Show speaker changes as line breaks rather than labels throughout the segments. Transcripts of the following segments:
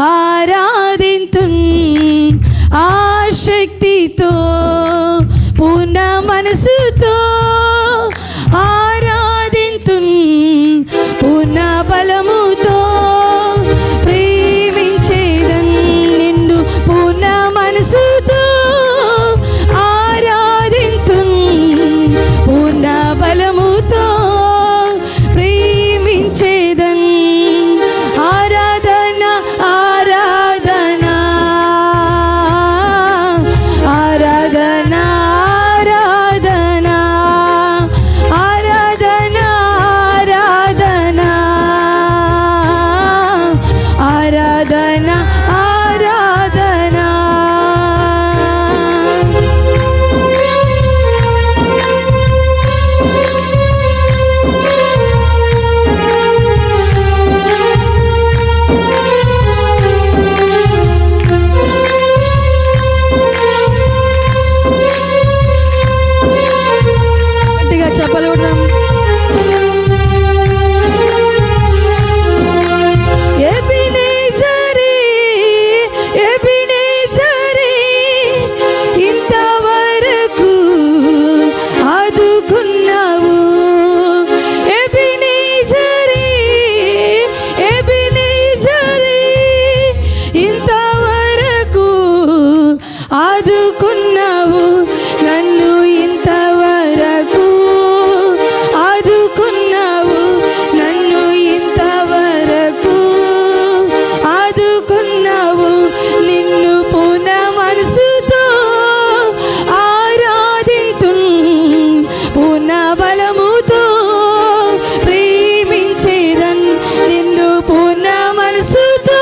ఆరాధింతున్ ఆశక్తితో పూర్ణ మనసుతో ఆరాధింతున్ పూర్ణ బలముతో ప్రేమించేదన్ నిన్ను పూర్ణ మనసుతో ఆరాధింతున్ పూర్ణ బలముతో ప్రేమించేదన్ ఆరాధన ఆరాధన ఆరాధన ఆరాధన ఆరాధన ఆరాధన ఆరాధన ఆరాధన గట్టిగా చెప్పలు కొడదాం. ఎబినేజరే ఎబినేజరే ఇంతవరకు ఆదుకున్నావు. ఎబినేజరే ఎబినేజరే ఇంతవరకు ఆదుకున్నావు. నన్ను ఇంతవరకు ఆదుకున్నావు. నన్ను ఇంతవరకు ఆదుకున్నావు. నిన్ను పూర్ణ మనసుతో ఆరాధింతున్ పూర్ణ బలముతో ప్రేమించేదన్ నిన్ను పూర్ణ మనసుతో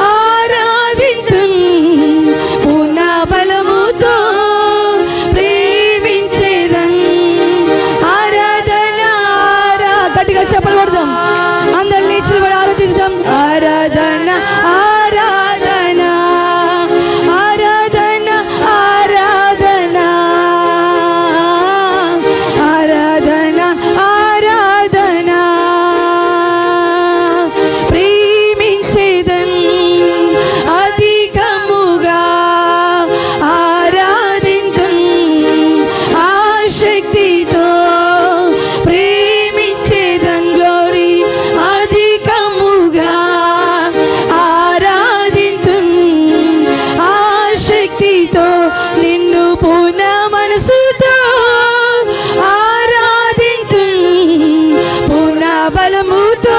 ఆరాధింతున్ పూర్ణ బలముతో ప్రేమించేదన్ ఆరాధన గట్టిగా చెప్పలు కొడదాం. అందరు లేచి కూడా ఆరాధిద్దాం. ఆరాధన ఆరాధన ఆరాధన ఆరాధన ఆరాధన ఆరాధన ప్రేమించేదన్ అధికముగా ఆరాధింతున్ ఆశక్తితో ప్రేమించేదన్ గ్లోరీ అధికముగా ఆరాధింతున్ ఆశక్తితో నిన్ను పూర్ణ మనసుతో ఆరాధింతున్ పూర్ణ బలముతో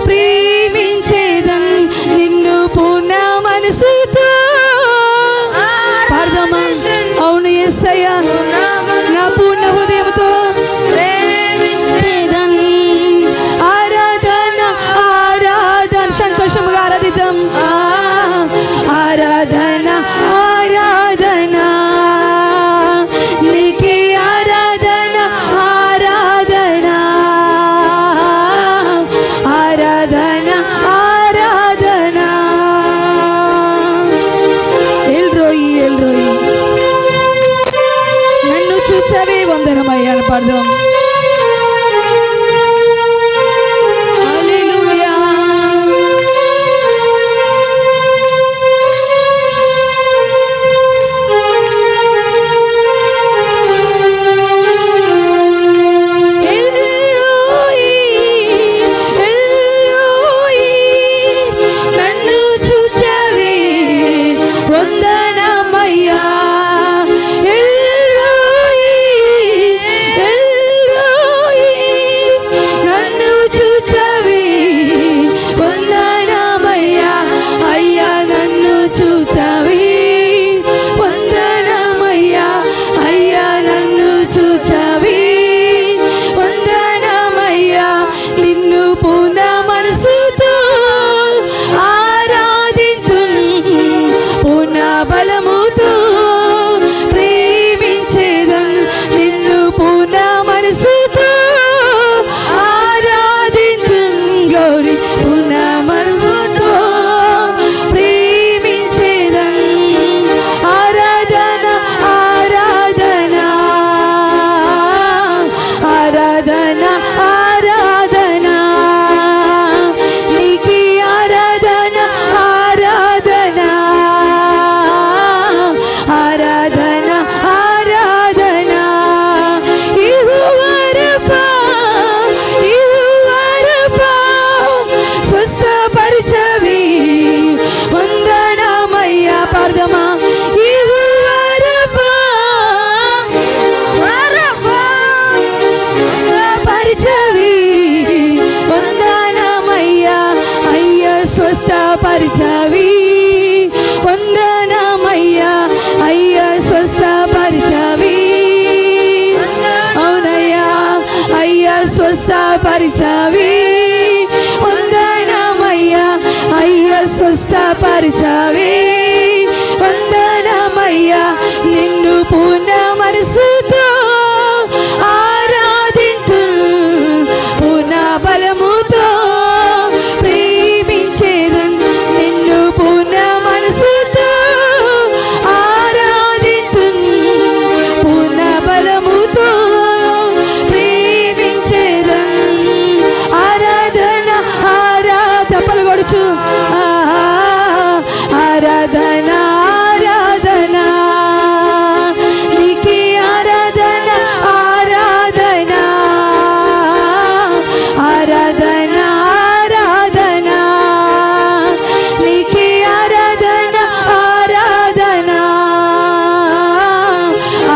ప్రేమించేదన్ నిన్ను పూర్ణ మనసుతో పాడదామా? అవును యేసయ్యా నా పూర్ణ హృదయంతో ప్రేమించేదన్ ఆరాధన ఆరాధన సంతోషముగా ఆరాధిద్దాం. ఆరాధన ఆరాధన నీకే ఆరాధన ఆరాధన ఆరాధన ఆరాధన ఎల్రోయి ఎల్రోయి నన్ను చూచవే వందనమయ్యా పాడదాం. హల్లెలూయా ఎల్రోయి ఎల్రోయి నన్ను చూచవే వందనమయ్యా. ఎల్రోయి ఎల్రోయి నన్ను చూచవే వందనమయ్యా. అయ్యా నన్ను చూచవే వందనమయ్యా. అయ్యా నన్ను చూచవే వందనమయ్యా. నిన్ను పూర్ణ మనసుతో ఆరాధింతున్ పూర్ణ బలముతో ప్రేమించేదన్ నిన్ను పూర్ణ మనసుతో ఆరాధింతున్ గ్లోరీ పూర్ణ మనసుతో ప్రేమించేదన్ ఆరాధన ఆరాధన ఆరాధన ఆరాధన నీకే ఆరాధన పాడదామా? పరిచవి వందనమయ్యా అయ్యా స్వస్థపరిచవి వందనమయ్యా అయ్యా స్వస్థపరిచవి అవునయ్యా అయ్యా స్వస్థపరిచవి వందనమయ్యా అయ్యా స్వస్థపరిచవి వందనమయ్యా నిన్ను పూర్ణ మనసుతో బలముతో ప్రేమించేదన్ నిన్ను పూర్ణ మనసుతో ఆరాధితున్ పూర్ణ బలముతో ప్రేమించేదన్ ఆరాధన పలుకొడుచు ఆరాధన ఆరాధన నీకే ఆరాధన ఆరాధన ఆరాధన ఆరాధన నీకే ఆరాధన ఆరాధన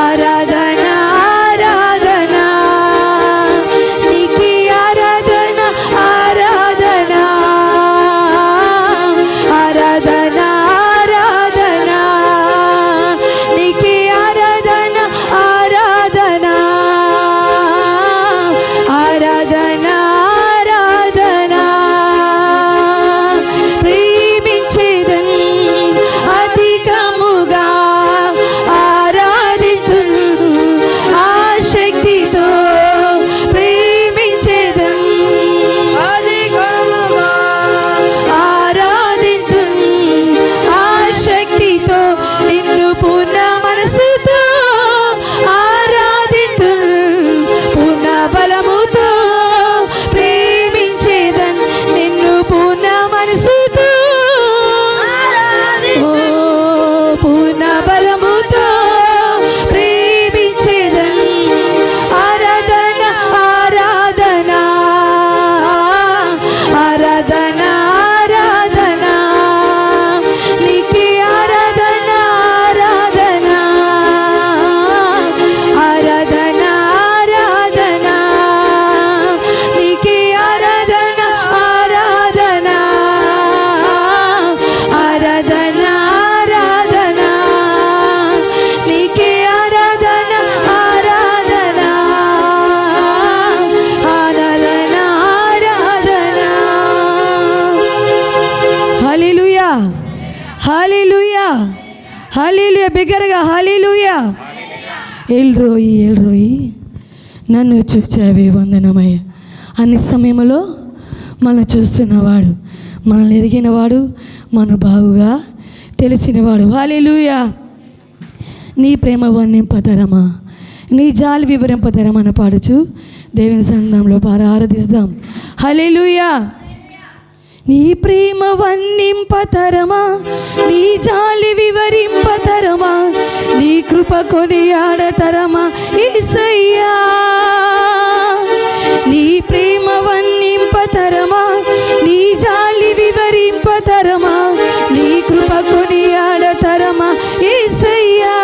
ఆరాధన ఆరాధన నీకే ఆరాధన ఆరాధన ఆరాధన ఆరాధన నీకే ఆరాధన ఆరాధన ఆరాధన బలముతో ప్రేమించేదన్ నిన్ను పూర్ణ మనసుతో పూర్ణ బలముతో ప్రేమించేదన్ ఆరాధన ఆరాధన ఆరాధన ఆరాధన నీకే ఆరాధన ఆరాధన ఆరాధన హల్లెలూయా హల్లెలూయా బిగ్గరగా హల్లెలూయా. ఎల్రోయి ఎల్రోయి నన్ను చూచావే వందనమయ్య. అన్ని సమయంలో మనం చూస్తున్నవాడు, మనల్ని ఎరిగినవాడు, మన బావుగా తెలిసినవాడు. హల్లెలూయా. నీ ప్రేమ వర్ణింపతరమా, నీ జాలి వివరింపతరమా అని పాడుచు దేవుని సంఘంలో ఆరాధిస్తాం. హల్లెలూయా. నీ ప్రేమ వర్ణింపతరమా, నీ జాలి వివరింపతరమా, నీ కృప కొనియాడతరమా యేసయ్యా. నీ ప్రేమ వర్ణింపతరమా, నీ జాలి వివరింపతరమా, నీ కృప కొనియాడతరమా యేసయ్యా.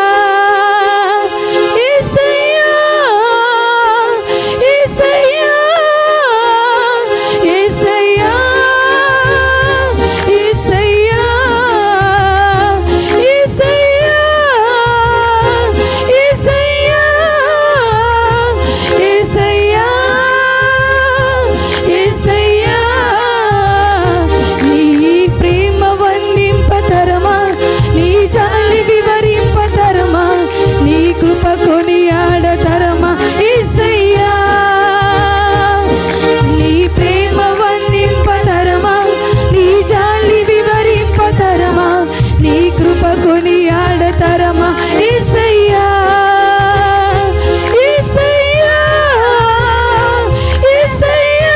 కొనియాడతరమా యేసయ్యా. నీ ప్రేమ వర్ణింపతరమా, నీ జాలి వివరింపతరమా, నీ కృప కొనియాడతరమా యేసయ్యా. యేసయ్యా యేసయ్యా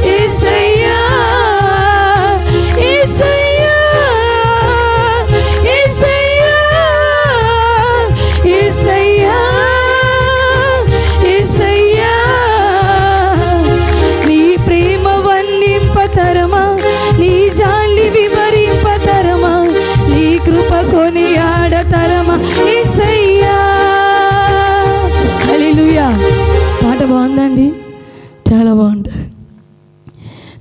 యేసయ్యా యేసయ్యా యేసయ్యా. నీ ప్రేమ వర్ణింపతరమా, పరమా యేసయ్యా. హల్లెలూయా. పాట బాగుందండి, చాలా బాగుంటుంది.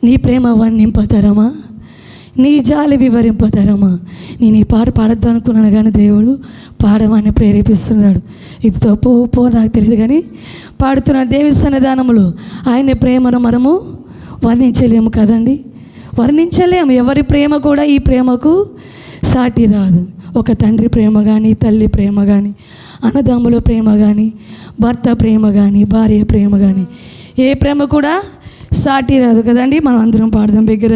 నీ ప్రేమ వర్ణింపతరమా, నీ జాలి వివరింపతరమా. నేను ఈ పాట పాడద్దు అనుకున్నాను కానీ దేవుడు పాడమని ప్రేరేపిస్తున్నాడు. ఇది తప్పు నాకు తెలియదు కానీ పాడుతున్న దేవుని సన్నిధానంలో ఆయన ప్రేమను మనము వర్ణించలేము కదండి, వర్ణించలేము. ఎవరి ప్రేమ కూడా ఈ ప్రేమకు సాటి రాదు. ఒక తండ్రి ప్రేమ కానీ, తల్లి ప్రేమ కానీ, అన్నదమ్ముల ప్రేమ కానీ, భర్త ప్రేమ కానీ, భార్య ప్రేమ కానీ, ఏ ప్రేమ కూడా సాటి రాదు కదండి. మనం అందరం పాడదాం బిగ్గర.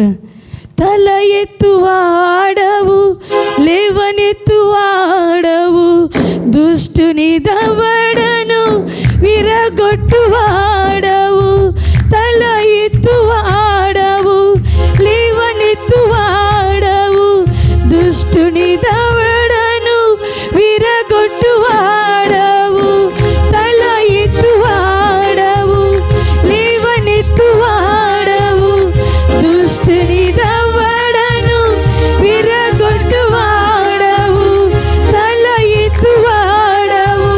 తల ఎత్తువాడవు, లేవనెత్తువాడవు, దుష్టుని దవడను విరగొట్టువాడవు. తల ఎత్తువాడవు, లేవనెత్తువాడవు, దుష్టుని దవడను విరగొట్టువాడవు. తల ఎత్తువాడవు, లేవనెత్తువాడవు, దుష్టుని దవడను విరగొట్టువాడవు. తల ఎత్తువాడవు,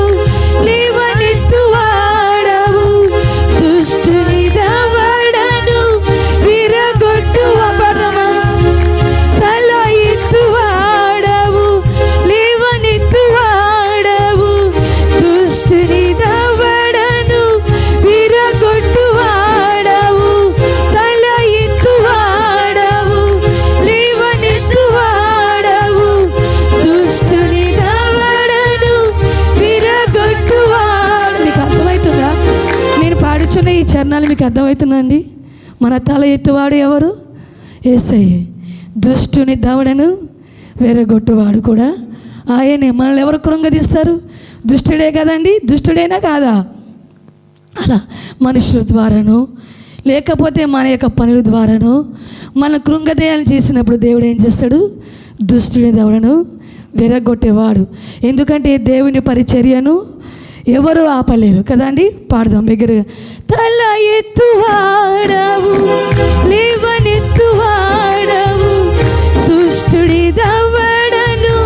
లేవనెత్తువాడవు, దుష్టుని దవడను విరగొట్టువాడవు. తల ఎత్తువాడవు, లేవనెత్తువాడవు, దుష్టుని దవడను విరగొట్టువాడవు. తల ఎత్తువాడవు, లేవనెత్తువాడవు, దుష్టుని దవడను విరగొట్టువాడు. మీకు అర్థమవుతుందా? నేను పాడుచున్న ఈ చరణాలు మీకు అర్థమవుతుందండి? మన తల ఎత్తువాడు ఎవరు? యేసయ్యే. దుష్టుని దవడను విరగొట్టువాడు కూడా ఆయనే. మనల్ని ఎవరు కృంగదీస్తారు? దుష్టుడే కదండి, దుష్టుడేనా కాదా? అలా మనుషుల ద్వారాను లేకపోతే మన యొక్క పనుల ద్వారాను మన కృంగదేయాలు చేసినప్పుడు దేవుడు ఏం చేస్తాడు? దుష్టుని దవడను విరగొట్టేవాడు. ఎందుకంటే దేవుని పరిచర్యను ఎవరు ఆపలేరు కదండి. పాడదాం బిగ్గరగా. తల ఎత్తువాడవు, లేవనెత్తువాడవు, దుష్టుడి దవడను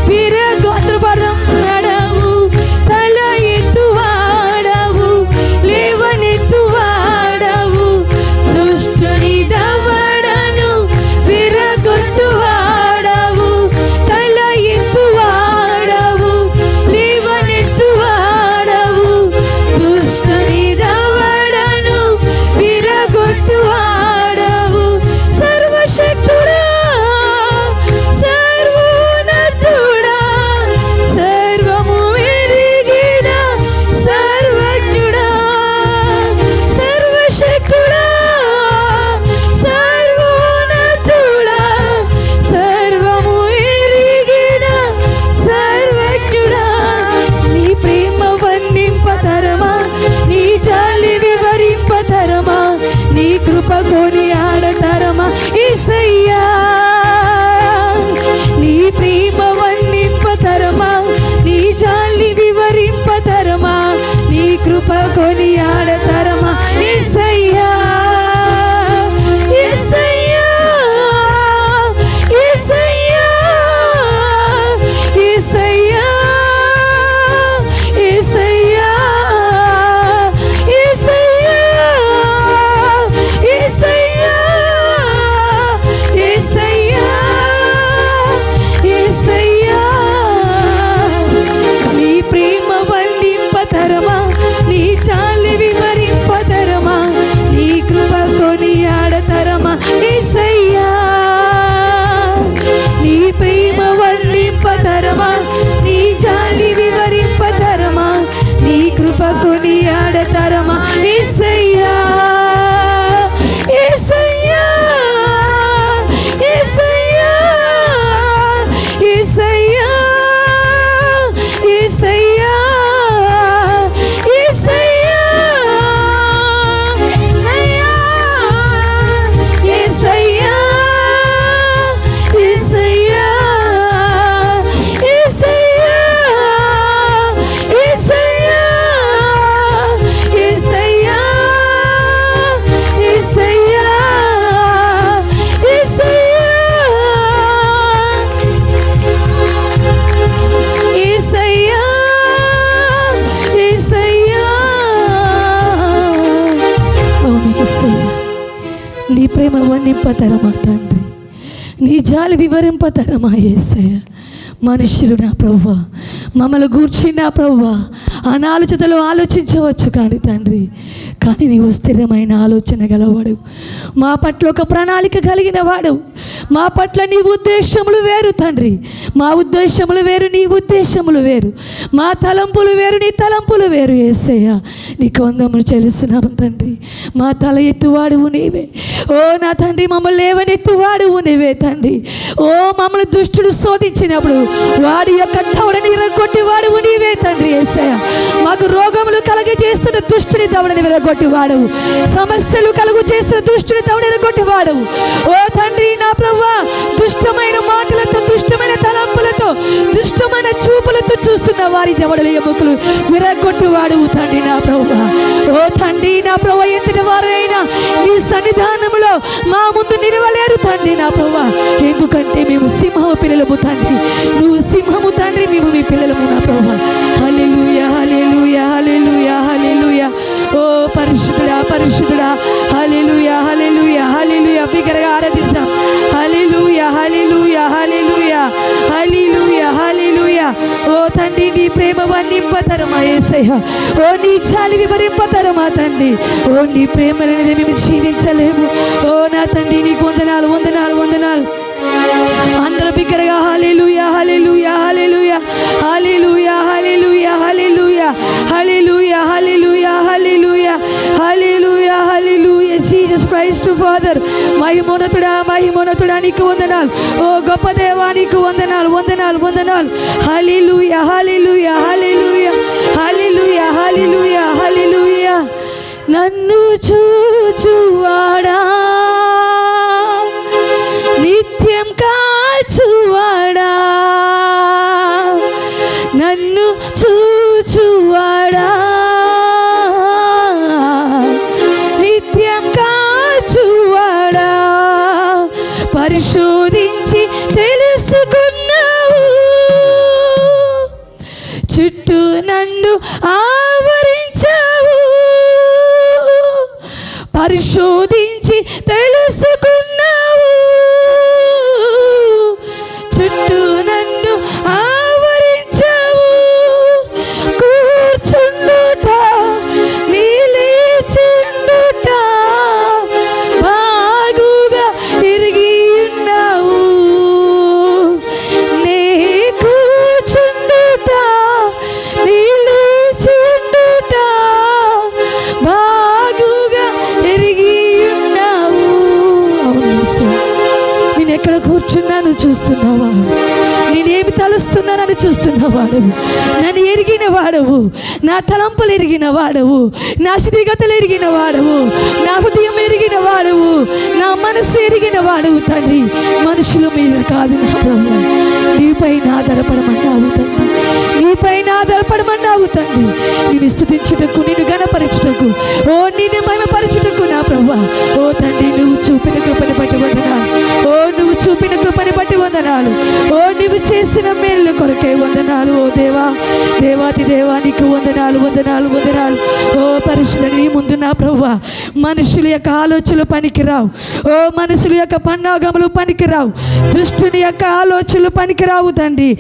విరగొట్టువాడవు. తల ఎత్తువాడవు, లేవనెత్తువాడవు, దుష్టుని దవడను విరగొట్టువాడవు. తల ఎత్తువాడవు, లేవనెత్తువాడవు, దుష్టుని దవడను విరగొట్టువాడవు. సర్వశక్తుడా, సర్వోన్నతుడా, సర్వము ఎరిగిన సర్వజ్ఞుడా. సర్వశక్తుడా, సర్వోన్నతుడా, సర్వము ఎరిగిన సర్వజ్ఞుడా. నీ ప్రేమ వర్ణింపతరమా, నీ జాలి వివరింపతరమా, నీ కృప కొని ఆడతరమా యేసయ్యా. నీ ప్రేమ వర్ణింపతరమా, నీ జాలి వివరింపతరమా, నీ కృప కొని ఆడతరమా యేసయ్యా. యేసయ్యా, యేసయ్యా, యేసయ్యా, యేసయ్యా, యేసయ్యా, యేసయ్యా, వివరింపతరమా తండ్రి, నీ జాలి వివరింపతరమా యేసయ్య. మనుషులు నా ప్రభువా మమ్మల్ని గూర్చి నా ప్రభువా అనాలోచితలో ఆలోచించవచ్చు కానీ తండ్రి, కానీ నీవు స్థిరమైన ఆలోచన గలవాడు, మా పట్ల ఒక ప్రణాళిక కలిగిన వాడు, మా పట్ల నీ ఉద్దేశములు వేరు తండ్రి, మా ఉద్దేశములు వేరు నీ ఉద్దేశములు వేరు, మా తలంపులు వేరు నీ తలంపులు వేరు. యేసయ్య నీకు వందములు చెల్లిస్తున్నాము తండ్రి. మా తల ఎత్తువాడువు నీవే, ఓ నా తండ్రి మమ్మల్ని లేవనెత్తువాడువు నీవే తండ్రి. ఓ మమ్మల్ని దుష్టుడు శోధించినప్పుడు వాడి యొక్క దవడని విరగొట్టివాడువు నీవే తండ్రి. యేసయ్య మాకు రోగములు కలగజేస్తున్న దుష్టుని దవడని విరగొట్టివాడవు, సమస్యలు కలుగు చేస్తున్న దుష్టుని దవడని విరగొట్టివాడవు. ఓ తండ్రి నా ప్రభువా దుష్టమైన మాటలతో, దుష్టమైన తలంపులతో, దుష్టమైన చూపులతో చూస్తున్న వారి దవడల ఎముకలు విరగొట్టివాడవు తండ్రి నా ప్రభువా. ఓ తండ్రి నా ప్రభువా ఎంతటి వారైనా నీ సన్నిధానములో మా ముందు నిలవలేరు తండ్రి నా ప్రభువా, ఎందుకంటే మేము సింహము పిల్లలము తండ్రి, నువ్వు సింహము తండ్రి, మేము మీ పిల్లలము నా ప్రభువా. హల్లెలూయా హల్లెలూయా హల్లెలూయా హల్లెలూయా. ఓ పరిశుద్ధుడా పరిశుద్ధుడా, హల్లెలూయా హల్లెలూయా హల్లెలూయా. బిగ్గరగా ఆరాధిస్తాం. హల్లెలూయా హల్లెలూయా హల్లెలూయా హల్లెలూయా హల్లెలూయా. ఓ తండ్రి నీ ప్రేమ వర్ణింపతరమా యేసయ్య, ఓ నీ జాలి వివరింపతరమా తండ్రి. ఓ నీ ప్రేమ అనేది మేము జీవించలేము. ఓ నా తండ్రి నీకు వందనాలు వందనాలు వందనాలు. అందరూ బిగ్గరగా హల్లెలూయా హల్లెలూయా హల్లెలూయా హల్లెలూయా హల్లెలూయా హల్లెలూయా హల్లెలూయా హల్లెలూయా హల్లెలూయా హల్లెలూయా హల్లెలూయా. జీసస్ క్రైస్ట్ ఫాదర్ మహిమోన్నతుడా మహిమోన్నతుడా నీకు వందనాలు. ఓ గొప్ప దేవా నీకు వందనాలు వందనాలు వందనాలు. హల్లెలూయా హల్లెలూయా హల్లెలూయా హల్లెలూయా హల్లెలూయా హల్లెలూయా. నన్ను చూచువాడా నిత్యం కాచువాడా, నన్ను చూచువాడా నిత్యం కాచువాడా, పరిశోధించి తెలుసుకున్నావు, చుట్టూ నన్ను ఆవరించావు, పరిశోధించి తెలుసుకున్నావు, చుట్టూ నన్ను ఆవరించావు. కూర్చుండుట నిలిచుండుట బాగుగా తిరిగి ఉన్నావు, నే కూర్చుండుట నిలిచుండుట బాగుగా తిరిగి ఉన్నావు. నేను ఎక్కడ కూర్చున్నాను చూస్తున్నావా, నేనేమి తలుస్తున్నానని చూస్తున్నవాడు, నన్ను ఎరిగిన వాడవు, నా తలంపులు ఎరిగిన వాడవు, నా స్థితిగతులు ఎరిగిన వాడవు, నా హృదయం ఎరిగిన వాడవు, నా మనసు ఎరిగిన వాడవు తండ్రి. మనుషుల మీద కాదు నా ప్రభు, నీపైన ఆధారపడమన్నావు తండ్రి, నీపైన ఆధారపడమన్నావు తండ్రి. నేను స్తుతించుటకు, నిన్ను గణపరచుటకు, ఓ నిన్ను మహిమపరచుటకు నా ప్రభు. ఓ తండ్రి నువ్వు చూపిన కృపని బట్టి వందనాలు, ఓ నువ్వు చూపిన కృపని బట్టి వందనాలు, ఓ నువ్వు చేసిన మేలు కొరకే వందనాలు. ఓ దేవా దేవాతి దేవా నీకు వందనాలు వందనాలు వందనాలు. ఓ పరిశుద్ధ నీ ముందు నా ప్రభువా మనుషుల యొక్క ఆలోచనలు పనికిరావు, ఓ మనుషుల యొక్క పన్నాగములు పనికిరావు, దుష్టుని యొక్క ఆలోచనలు పనికిరావు తండ్రి.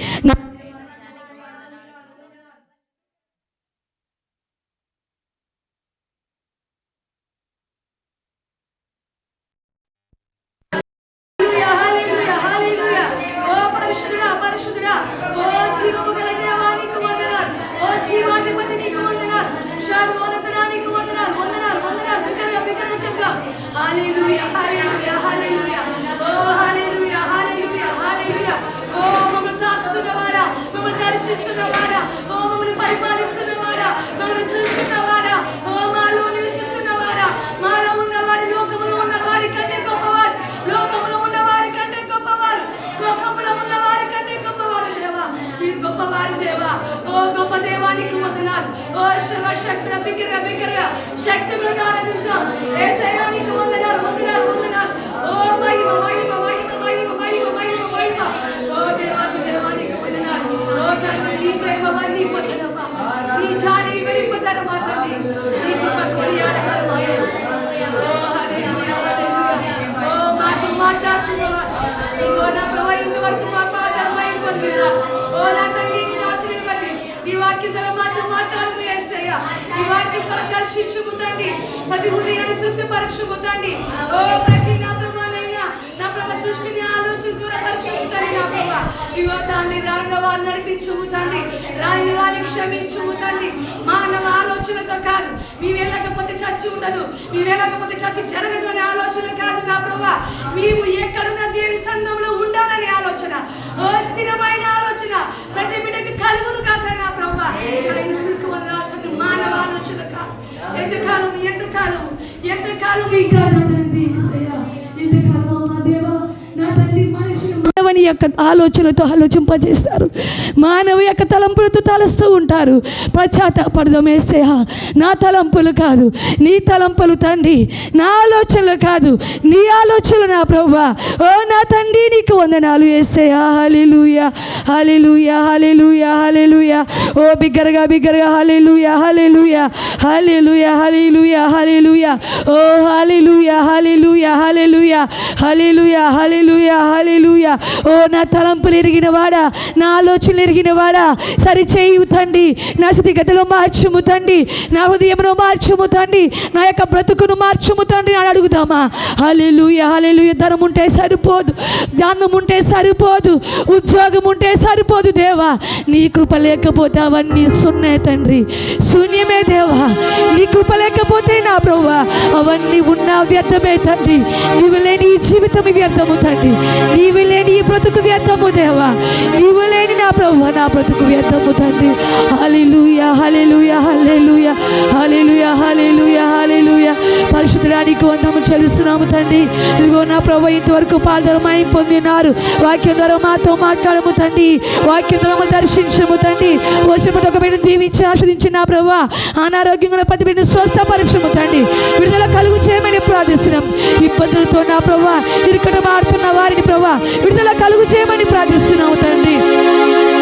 Hallelujah, hallelujah, hallelujah. Oh, hallelujah, hallelujah, hallelujah. Oh, మమ్మల్ని తాకుతున్నవాడా, మమ్మల్ని దర్శిస్తున్నవాడా, ఓ మమ్మల్ని పరిపాలిస్తున్నవాడా, మమ్మల్ని చూస్తున్నవాడా, ఓ మాలో నివసిస్తున్నవాడా, మాలో ఉన్నవాడి లోకములో ఉన్నవాడి కంటే గొప్పవాడు, లోకములో ఉన్నవారి కంటే గొప్పవారు, లోకములో ఉన్నవారి కంటే గొప్పవారు దేవా, మీరు గొప్పవారు దేవా. ఓ గొప్ప దేవానికి వందనాలు. ఓ సర్వశక్తుల బిగ్గరగా బిగ్గరగా శక్తులుగా ఆరాధిస్తాం. యేసయ్యా నీకు వందనాలు వందనాలు వందనాలు. ఓ మహిమ మహిమ మహిమ మహిమ మహిమ మహిమ మహిమ. ఓ దేవాకి దేవానికి వందనాలు. ఓ తండ్రి నీ ప్రేమ వర్ణింపతరమా, నీ జాలి వివరింపతరమా తండ్రి, నీ కృప కొనియాడగలమా యేసయ్యా. ఓ హల్లెలూయా హల్లెలూయా. ఓ మాకు ఈ వాక్యం ద్వారా దర్శించుము తండ్రి, ప్రతి హృదయాన్ని తృప్తిపరచుము తండ్రి. ఓ ప్రతి నా ప్రభానైనా నా ప్రభా దృష్టిని ఆలోచన దూరపరచుము తండ్రి. నా ప్రభా ఇగో తండ్రి రాని వారిని నడిపించుము తండ్రి, రాని వారిని క్షమించుము తండ్రి. మానవ ఆలోచనతో కాదు, మేము వెళ్ళకపోతే చచ్చి ఉండదు, మేము వెళ్ళకపోతే చచ్చి జరగదు అనే ఆలోచన కాదు నా ప్రభా. మేము ఎక్కడున్న దేవుని సంఘంలో ఉండాలనే ఆలోచన, ఓ స్థిరమైన ఆలోచన ప్రతి బిడ్డకి కలుగును కాక నా ప్రభా. మానవ ఆలోచన కాదు. ఎంతకాలం ఎంతకాలం ఎంతకాలం ఇంకా నా తండ్రి ఎంతకాలం మా దేవా నా తండ్రి మనిషిని
మానవుని యొక్క ఆలోచనతో ఆలోచింపజేస్తారు, మానవ యొక్క తలంపులతో తలస్తూ ఉంటారు. పశ్చాత్తాపడదాం యేసయ్యా, నా తలంపులు కాదు నీ తలంపులు తండ్రి, నా ఆలోచనలు కాదు నీ ఆలోచనలు నా ప్రభువా. ఓ నా తండ్రి నీకు వందనాలు యేసయ్యా. హల్లెలూయా హల్లెలూయా హల్లెలూయా హల్లెలూయా. ఓ బిగ్గరగా బిగ్గరగా హల్లెలూయా హల్లెలూయా హల్లెలూయా హల్లెలూయా హల్లెలూయా. ఓ హల్లెలూయా హల్లెలూయా హల్లెలూయా హల్లెలూయా హల్లెలూయా హల్లెలూయా. ఓ నా తలంపులు ఎరిగిన వాడా, నా ఆలోచనలు ఎరిగిన వాడా, సరిచేయు తండ్రి, నా స్థితిగతిలో మార్చుము తండ్రి, నా హృదయమును మార్చుము తండ్రి, నా యొక్క బ్రతుకును మార్చుము తండ్రి అని అడుగుదామా? హల్లెలూయా హల్లెలూయా. ధనం ఉంటే సరిపోదు, జ్ఞానం ఉంటే సరిపోదు, ఉద్యోగం ఉంటే సరిపోదు దేవా. నీ కృప లేకపోతే అవన్నీ సున్నే తండ్రి, శూన్యమే దేవా. నీ కృప లేకపోతే నా ప్రభువా అవన్నీ ఉన్నా వ్యర్థమే తండ్రి. నీవు లేని ఈ జీవితం వ్యర్థము తండ్రి, నీవు లేని ఈ బ్రతుకు వ్యర్థము దేవా, నీవు లేని నా ప్రభువా నా బ్రతుకు వ్యర్థము తండ్రి. హల్లెలూయా హల్లెలూయా హల్లెలూయా హల్లెలూయా హల్లెలూయా హల్లెలూయా. పరిశుద్ధుడానికి వందము చెల్లిస్తున్నాము తండ్రి. ఇదిగో నా ప్రభు ఇంతవరకు పాల్గొనమై పొందినారు. వాక్యం ద్వారా మాతో మాట్లాడము తండ్రి, వాక్యం ద్వారా దర్శించము తండ్రి. వర్షముతో ఒక బిడ్డను దీవించి ఆస్వాదించిన నా ప్రభు అనారోగ్యంగా ప్రతి బిడ్డను స్వస్థపరచము తండ్రి, విడుదల కలుగు చేయమని ప్రార్థిస్తున్నాం. ఇబ్బందులతో నా ప్రభు ఇరుకట మారుతున్న వారిని ప్రభు విడుదల కలుగు చేయమని ప్రార్థిస్తున్నాము తండ్రి.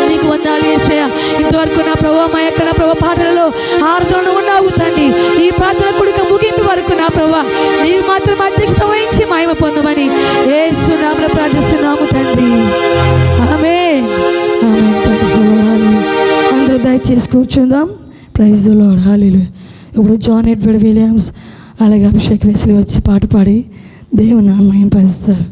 నీకు వందనాలు యేసయ్యా. ఇంతవరకు నా ప్రభు మా యొక్క నా ప్రభు పాటలలో ఆరాధనలో ఉన్నావు తండ్రి. ఈ ప్రార్థన కూడిక ముగింపు వరకు నా ప్రభు నీవు మాత్రం అధ్యక్షత వహించి మహిమ పొందమని యేసు నామములో ప్రార్థిస్తున్నాము తండ్రి. ఆమేన్ ఆమేన్. అందరూ దయచేసి కూర్చుందాం. Praise the lord. హల్లెలూయా. ఇప్పుడు జాన్ ఎడ్వర్డ్ విలియమ్స్ అలాగే అభిషేక్ వెస్లీ వచ్చి పాట పాడి దేవుని నామమును మహిమపరుస్తారు.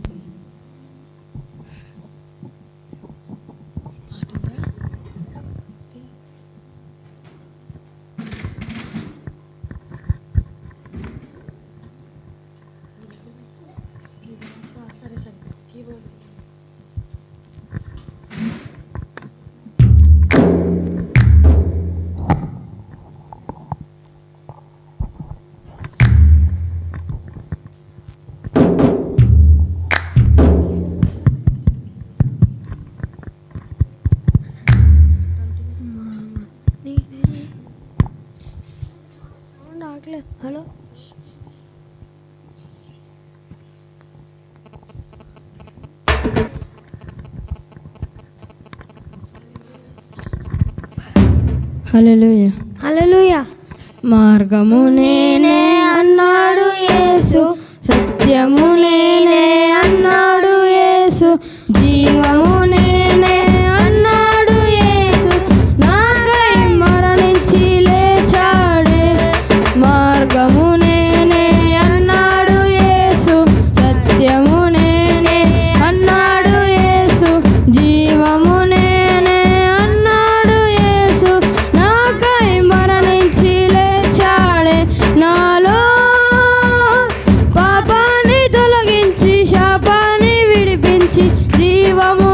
హలో
హల్లెలూయా
హల్లెలూయా. మార్గము నేనే అన్నాడు యేసు, సత్యము నేనే అన్నాడు యేసు, జీవము నేనే అన్నాడు యేసు, నాకై మరణించి లేచాడే. మార్గము నేనే అన్నాడు యేసు, సత్యము నేనే అన్నాడు యేసు, జీవము నేనే అన్నాడు యేసు, నాకై మరణించి లేచాడే. నాలో పాపాన్ని తొలగించి శాపాన్ని విడిపించి జీవము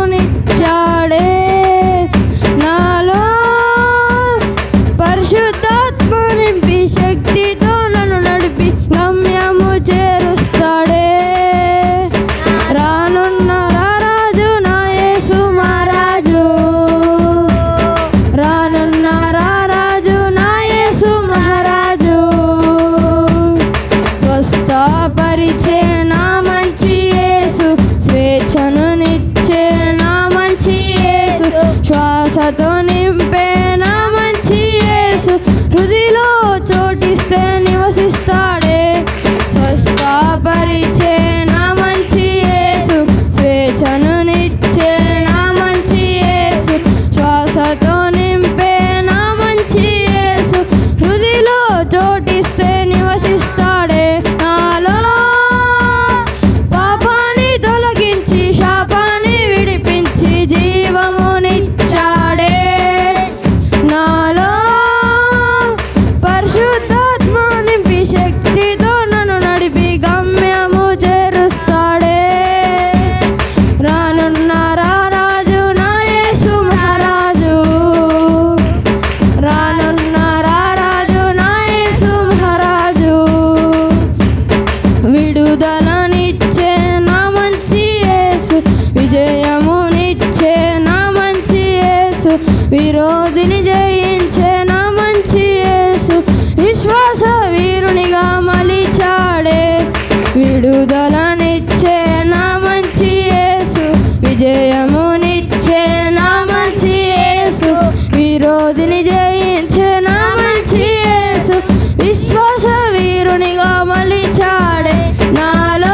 విజయమునిచ్చే నా మంచి యేసు, విరోధిని జయించే నా మంచి యేసు, విశ్వాస వీరునిగా మలిచాడే నాలో,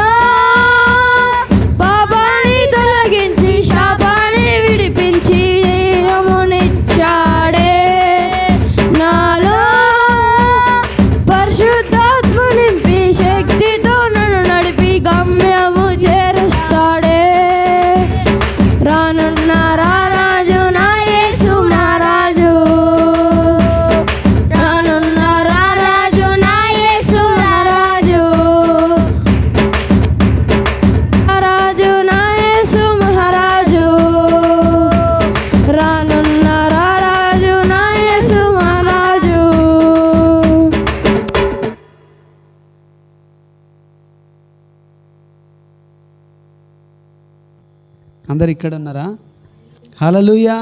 పాపాన్ని తొలగించి శాపాన్ని విడిపించి జయమునిచ్చాడే నాలో, పరిశుద్ధాత్మ నింపి శక్తితో నన్ను నడిపి గమ్యము చేరుస్తాడే. రానున్న రారాజు నా యేసు మహారాజు, రానున్న రారాజు నా యేసు మహారాజు, రారాజు నా యేసు మహారాజు, రానున్న రారాజు నా యేసు మహారాజు.
అందరు ఇక్కడ ఉన్నారా? హల్లెలూయా.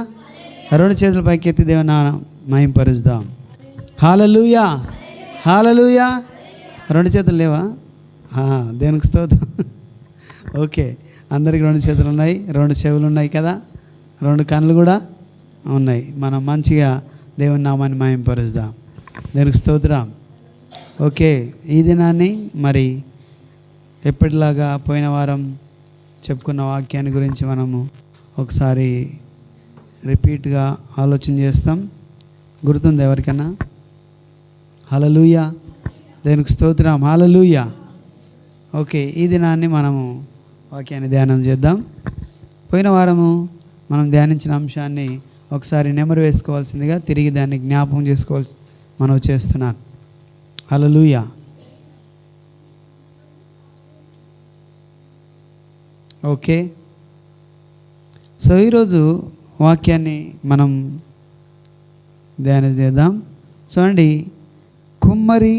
రెండు చేతుల పైకి ఎత్తి దేవుని మహింపరుద్దాం. హల్లెలూయా, హల్లెలూయా. రెండు చేతులు లేవా? దేవునికి స్తోత్రం. ఓకే, అందరికి రెండు చేతులు ఉన్నాయి, రెండు చెవులు ఉన్నాయి కదా, రెండు కళ్ళు కూడా ఉన్నాయి. మనం మంచిగా దేవుని నామాన్ని మహింపరుద్దాం. దేవునికి స్తోత్రం. ఓకే, ఈ దినాన్ని మరి ఎప్పటిలాగా పోయిన వారం చెప్పుకున్న వాక్యాన్ని గురించి మనము ఒకసారి రిపీట్గా ఆలోచన చేస్తాం. గుర్తుంది ఎవరికన్నా? హల్లెలూయా, దేవునికి స్తోత్రం. హల్లెలూయా. ఓకే, ఈ దినాన్ని మనము వాక్యాన్ని ధ్యానం చేద్దాం. పోయిన వారము మనం ధ్యానించిన అంశాన్ని ఒకసారి నెమరు వేసుకోవాల్సిందిగా తిరిగి దాన్ని జ్ఞాపకం చేసుకోవాల్సి మనం చేస్తున్నాను. హల్లెలూయా. ఓకే, సో ఈరోజు వాక్యాన్ని మనం ధ్యానం చేద్దాం. చూడండి, కుమ్మరి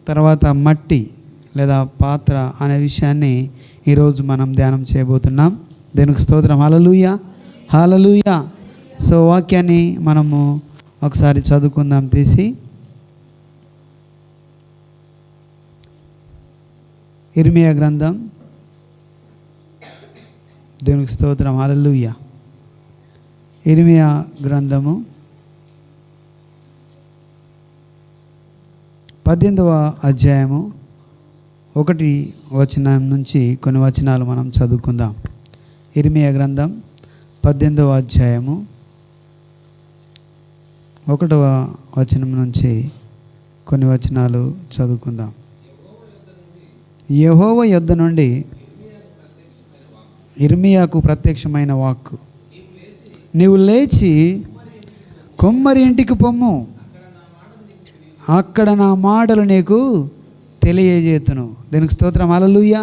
తర్వాత మట్టి లేదా పాత్ర అనే విషయాన్ని ఈరోజు మనం ధ్యానం చేయబోతున్నాం. దేవునికి స్తోత్రం. హల్లెలూయా, హల్లెలూయా. సో వాక్యాన్ని మనము ఒకసారి చదువుకుందాం. తీసి ఇర్మియా గ్రంథం. దేవునికి స్తోత్రం. హల్లెలూయా. ఇర్మియా గ్రంథము 18వ అధ్యాయము 1 వచనం నుంచి కొన్ని వచనాలు మనం చదువుకుందాం. ఇర్మియా గ్రంథం 18వ అధ్యాయము 1వ వచనం నుంచి కొన్ని వచనాలు చదువుకుందాం. యెహోవా యొద్ద నుండి ఇర్మియాకు ప్రత్యక్షమైన వాక్కు, నీవు లేచి కుమ్మరి ఇంటికి పొమ్ము, అక్కడ నా మాటలు నీకు తెలియజేతును. దీనికి స్తోత్రం. హల్లెలూయా,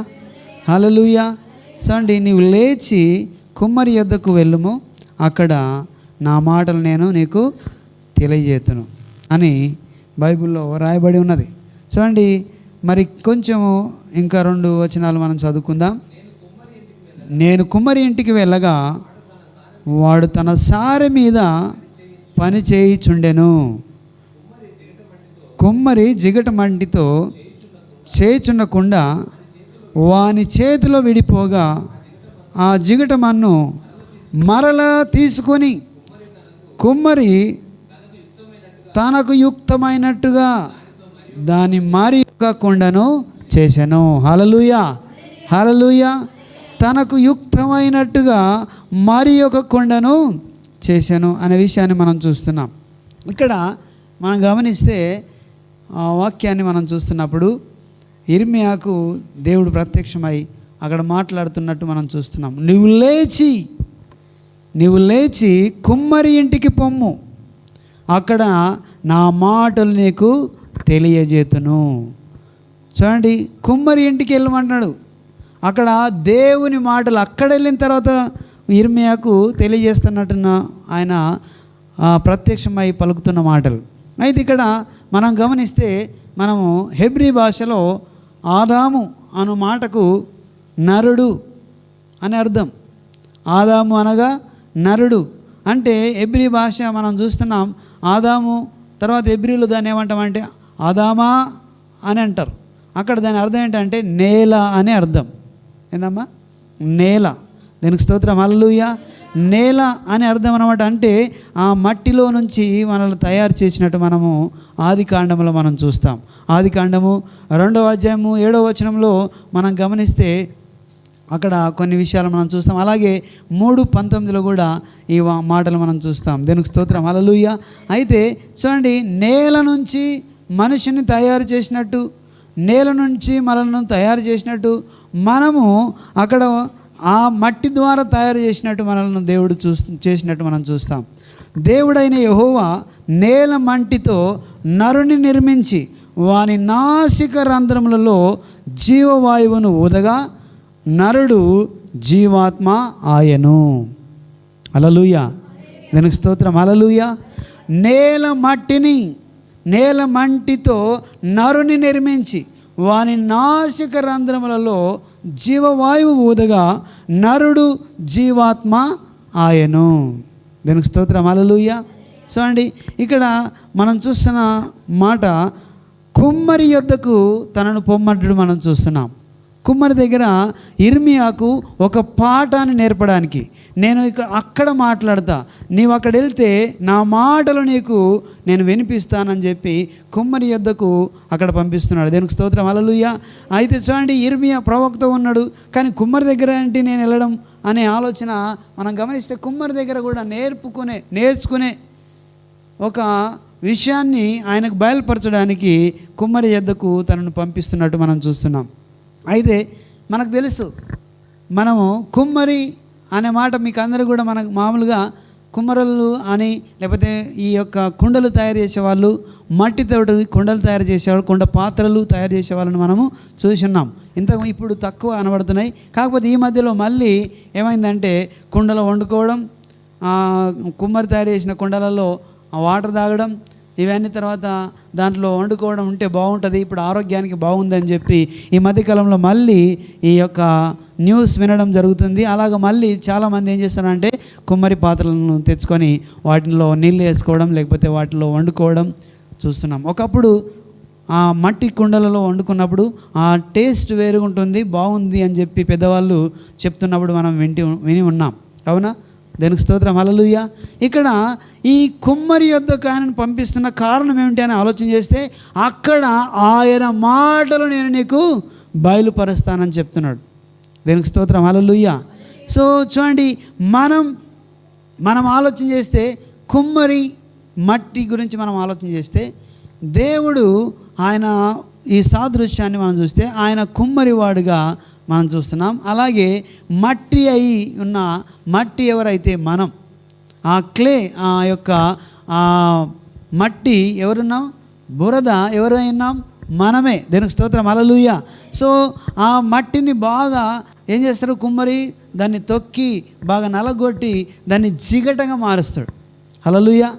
హల్లెలూయా. చూడండి, నీవు లేచి కుమ్మరి యొద్దకు వెళ్ళుము, అక్కడ నా మాటలు నేను నీకు తెలియజేతును అని బైబిల్లో రాయబడి ఉన్నది. చూడండి, మరి కొంచెము ఇంకా 2 వచనాలు మనం చదువుకుందాం. నేను కుమ్మరి ఇంటికి వెళ్ళగా వాడు తన సారె మీద పని చేయుచుండెను. కుమ్మరి జిగట మంటితో చేయుచుండకుండా వాని చేతిలో విడిపోగా ఆ జిగట మన్ను మరలా తీసుకొని కుమ్మరి తనకు యుక్తమైనట్టుగా దాని మరి యొక్క కొండను చేసెను. హల్లెలూయా, హల్లెలూయా. తనకు యుక్తమైనట్టుగా మరి ఒక కొండను చేశాను అనే విషయాన్ని మనం చూస్తున్నాం. ఇక్కడ మనం గమనిస్తే ఆ వాక్యాన్ని మనం చూస్తున్నప్పుడు ఇర్మియాకు దేవుడు ప్రత్యక్షమై అక్కడ మాట్లాడుతున్నట్టు మనం చూస్తున్నాం. నీవు లేచి కుమ్మరి ఇంటికి పొమ్ము, అక్కడ నా మాటలు నీకు తెలియజేతును. చూడండి, కుమ్మరి ఇంటికి వెళ్ళమంటున్నాడు. అక్కడ దేవుని మాటలు అక్కడ వెళ్ళిన తర్వాత ఇర్మియాకు తెలియజేస్తున్నట్టున్న ఆయన ప్రత్యక్షమై పలుకుతున్న మాటలు. అయితే ఇక్కడ మనం గమనిస్తే మనము హెబ్రీ భాషలో ఆదాము అను మాటకు నరుడు అని అర్థం. ఆదాము అనగా నరుడు అంటే హెబ్రీ భాష మనం చూస్తున్నాం. ఆదాము తర్వాత హెబ్రీలో దాన్ని ఏమంటామంటే ఆదామా అని అంటారు. అక్కడ దాని అర్థం ఏంటంటే నేల అనే అర్థం. ఏందమ్మా? నేల. దీనికి స్తోత్రం. హల్లెలూయా. నేల అని అర్థం అన్నమాట. అంటే ఆ మట్టిలో నుంచి మనల్ని తయారు చేసినట్టు మనము ఆది కాండంలో మనం చూస్తాం. ఆది కాండము 2వ అధ్యాయము 7వ వచనంలో మనం గమనిస్తే అక్కడ కొన్ని విషయాలు మనం చూస్తాం. అలాగే 3:19లో కూడా ఈ మాటలు మనం చూస్తాం. దీనికి స్తోత్రం. హల్లెలూయా. అయితే చూడండి, నేల నుంచి మనిషిని తయారు చేసినట్టు, నేల నుంచి మనల్ని తయారు చేసినట్టు, మనము అక్కడ ఆ మట్టి ద్వారా తయారు చేసినట్టు మనల్ని దేవుడు చేసినట్టు మనం చూస్తాం. దేవుడైన యెహోవా నేల మంటితో నరుని నిర్మించి వాని నాసిక రంధ్రములలో జీవవాయువును ఊదగా నరుడు జీవాత్మ ఆయను. హల్లెలూయా. దీనికి స్తోత్రం. హల్లెలూయా. నేల మంటితో నరుని నిర్మించి వాని నాసిక రంధ్రములలో జీవవాయువు ఊదగా నరుడు జీవాత్మ ఆయను. దీనికి స్తోత్రం. హల్లెలూయా. చూడండి, ఇక్కడ మనం చూస్తున్న మాట, కుమ్మరి యొద్దకు తనను పొమ్మన్నట్టు మనం చూస్తున్నాం. కుమ్మరి దగ్గర ఇర్మియాకు ఒక పాఠాన్ని నేర్పడానికి, నేను అక్కడ మాట్లాడతా, నీవు అక్కడ వెళ్తే నా మాటలు నీకు నేను వినిపిస్తానని చెప్పి కుమ్మరి యొద్దకు అక్కడ పంపిస్తున్నాడు. దేనికి స్తోత్రం. హల్లెలూయా. అయితే చూడండి, ఇర్మియా ప్రవక్త ఉన్నాడు, కానీ కుమ్మరి దగ్గర ఏంటి నేను వెళ్ళడం అనే ఆలోచన మనం గమనిస్తే, కుమ్మరి దగ్గర కూడా నేర్చుకునే ఒక విషయాన్ని ఆయనకు బయలుపరచడానికి కుమ్మరి యొద్దకు తనను పంపిస్తున్నట్టు మనం చూస్తున్నాం. అయితే మనకు తెలుసు, మనము కుమ్మరి అనే మాట మీకు అందరూ కూడా మనకు మామూలుగా కుమ్మరులు అని, లేకపోతే ఈ యొక్క కుండలు తయారు చేసేవాళ్ళు, మట్టితోటి కుండలు తయారు చేసేవాళ్ళు, కుండ పాత్రలు తయారు చేసేవాళ్ళని మనము చూస్తున్నాం. ఇప్పుడు తక్కువ అనబడుతున్నాయి. కాకపోతే ఈ మధ్యలో మళ్ళీ ఏమైందంటే కుండలో వండుకోవడం, కుమ్మరి తయారు చేసిన కుండలలో వాటర్ తాగడం, ఇవన్నీ తర్వాత దాంట్లో వండుకోవడం ఉంటే బాగుంటుంది, ఇప్పుడు ఆరోగ్యానికి బాగుందని చెప్పి ఈ మధ్యకాలంలో మళ్ళీ ఈ యొక్క న్యూస్ వినడం జరుగుతుంది. అలాగ మళ్ళీ చాలామంది ఏం చేస్తారంటే కుమ్మరి పాత్రలను తెచ్చుకొని వాటిలో నీళ్ళు వేసుకోవడం, లేకపోతే వాటిలో వండుకోవడం చూస్తున్నాం. ఒకప్పుడు ఆ మట్టి కుండలలో వండుకున్నప్పుడు ఆ టేస్ట్ వేరుగా ఉంటుంది, బాగుంది అని చెప్పి పెద్దవాళ్ళు చెప్తున్నప్పుడు మనం విని ఉన్నాం. అవునా? దేనికి స్తోత్రం. హల్లెలూయా. ఇక్కడ ఈ కుమ్మరి యొద్దకు ఆయనను పంపిస్తున్న కారణం ఏమిటి అని ఆలోచన చేస్తే, అక్కడ ఆయన మాటలు నేను నీకు బయలుపరుస్తానని చెప్తున్నాడు. దేనికి స్తోత్రం. హల్లెలూయా. సో చూడండి, మనం ఆలోచన చేస్తే, కుమ్మరి మట్టి గురించి మనం ఆలోచన చేస్తే, దేవుడు ఆయన ఈ సాదృశ్యాన్ని మనం చూస్తే ఆయన కుమ్మరివాడుగా మనం చూస్తున్నాం. అలాగే మట్టి అయి ఉన్న మట్టి ఎవరైతే మనం, ఆ క్లే, ఆ యొక్క మట్టి ఎవరున్నాం? బురద ఎవరైనాం? మనమే. దేనికి స్తోత్రం. హల్లెలూయా. సో ఆ మట్టిని బాగా ఏం చేస్తారు? కుమ్మరి దాన్ని తొక్కి బాగా నలగొట్టి దాన్ని జిగటగా మారుస్తాడు. హల్లెలూయా.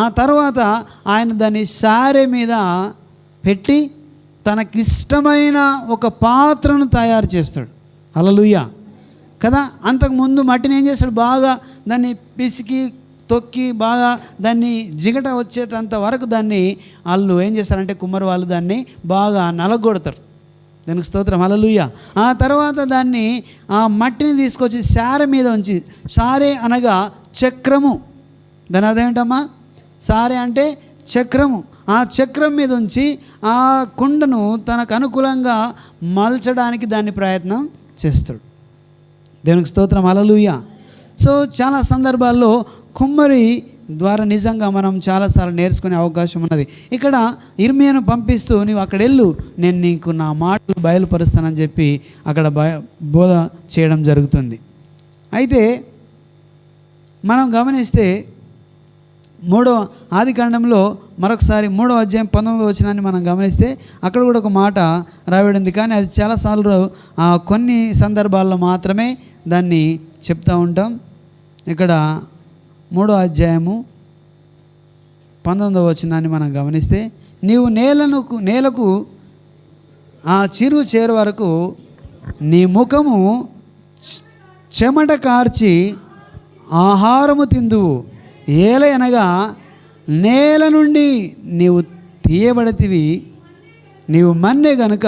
ఆ తర్వాత ఆయన దాన్ని సారె మీద పెట్టి తనకిష్టమైన ఒక పాత్రను తయారు చేస్తాడు. హల్లెలూయా కదా. అంతకుముందు మట్టిని ఏం చేస్తాడు? బాగా దాన్ని పిసికి తొక్కి బాగా దాన్ని జిగట వచ్చేటంత వరకు దాన్ని వాళ్ళు ఏం చేస్తారంటే కుమ్మరి వాళ్ళు దాన్ని బాగా నలగొడతారు. దానికి స్తోత్రం. హల్లెలూయా. ఆ తర్వాత దాన్ని ఆ మట్టిని తీసుకొచ్చి సారె మీద ఉంచి, సారె అనగా చక్రము, దాని అర్థం ఏంటమ్మా? సారె అంటే చక్రము. ఆ చక్రం మీద ఉంచి ఆ కుండను తనకు అనుకూలంగా మలచడానికి దాన్ని ప్రయత్నం చేస్తాడు. దేవునికి స్తోత్రం. హల్లెలూయా. సో చాలా సందర్భాల్లో కుమ్మరి ద్వారా నిజంగా మనం చాలాసార్లు నేర్చుకునే అవకాశం ఉన్నది. ఇక్కడ ఇర్మియాను పంపిస్తూ, నీవు అక్కడ వెళ్ళు, నేను నీకు నా మాటలు బయలుపరుస్తానని చెప్పి అక్కడ బోధ చేయడం జరుగుతుంది. అయితే మనం గమనిస్తే ఆది కాండంలో మరొకసారి 3వ అధ్యాయం 19వ వచనాన్ని మనం గమనిస్తే అక్కడ కూడా ఒక మాట రాయబడింది. కానీ అది చాలాసార్లు కొన్ని సందర్భాల్లో మాత్రమే దాన్ని చెప్తూ ఉంటాం. ఇక్కడ 3వ అధ్యాయము 19వ వచనాన్ని మనం గమనిస్తే, నీవు నేలకు ఆ చిరు చేరు వరకు నీ ముఖము చెమట కార్చి ఆహారము తిందువు, ఏలయనగా నేల నుండి నీవు తీయబడితివి, నీవు మన్నే గనుక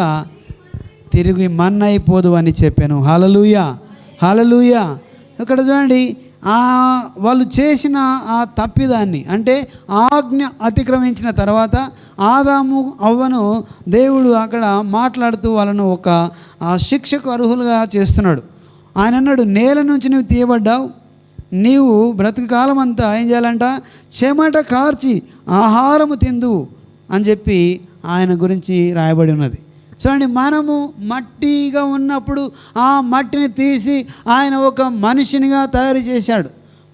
తిరిగి మన్నైపోదు అని చెప్పాను. హల్లెలూయా. హల్లెలూయా. ఇక్కడ చూడండి, వాళ్ళు చేసిన ఆ తప్పిదాన్ని, అంటే ఆజ్ఞ అతిక్రమించిన తర్వాత ఆదాము అవ్వను దేవుడు అక్కడ మాట్లాడుతూ వాళ్ళను ఒక శిక్షకు అర్హులుగా చేస్తున్నాడు. ఆయన అన్నాడు, నేల నుంచి నువ్వు తీయబడ్డావు, నీవు బ్రతుకు కాలం అంతా ఏం చేయాలంట, చెమట కార్చి ఆహారము తిందువు అని చెప్పి ఆయన గురించి రాయబడి ఉన్నది. చూడండి, మనము మట్టిగా ఉన్నప్పుడు ఆ మట్టిని తీసి ఆయన ఒక మనిషినిగా తయారు చేశాడు.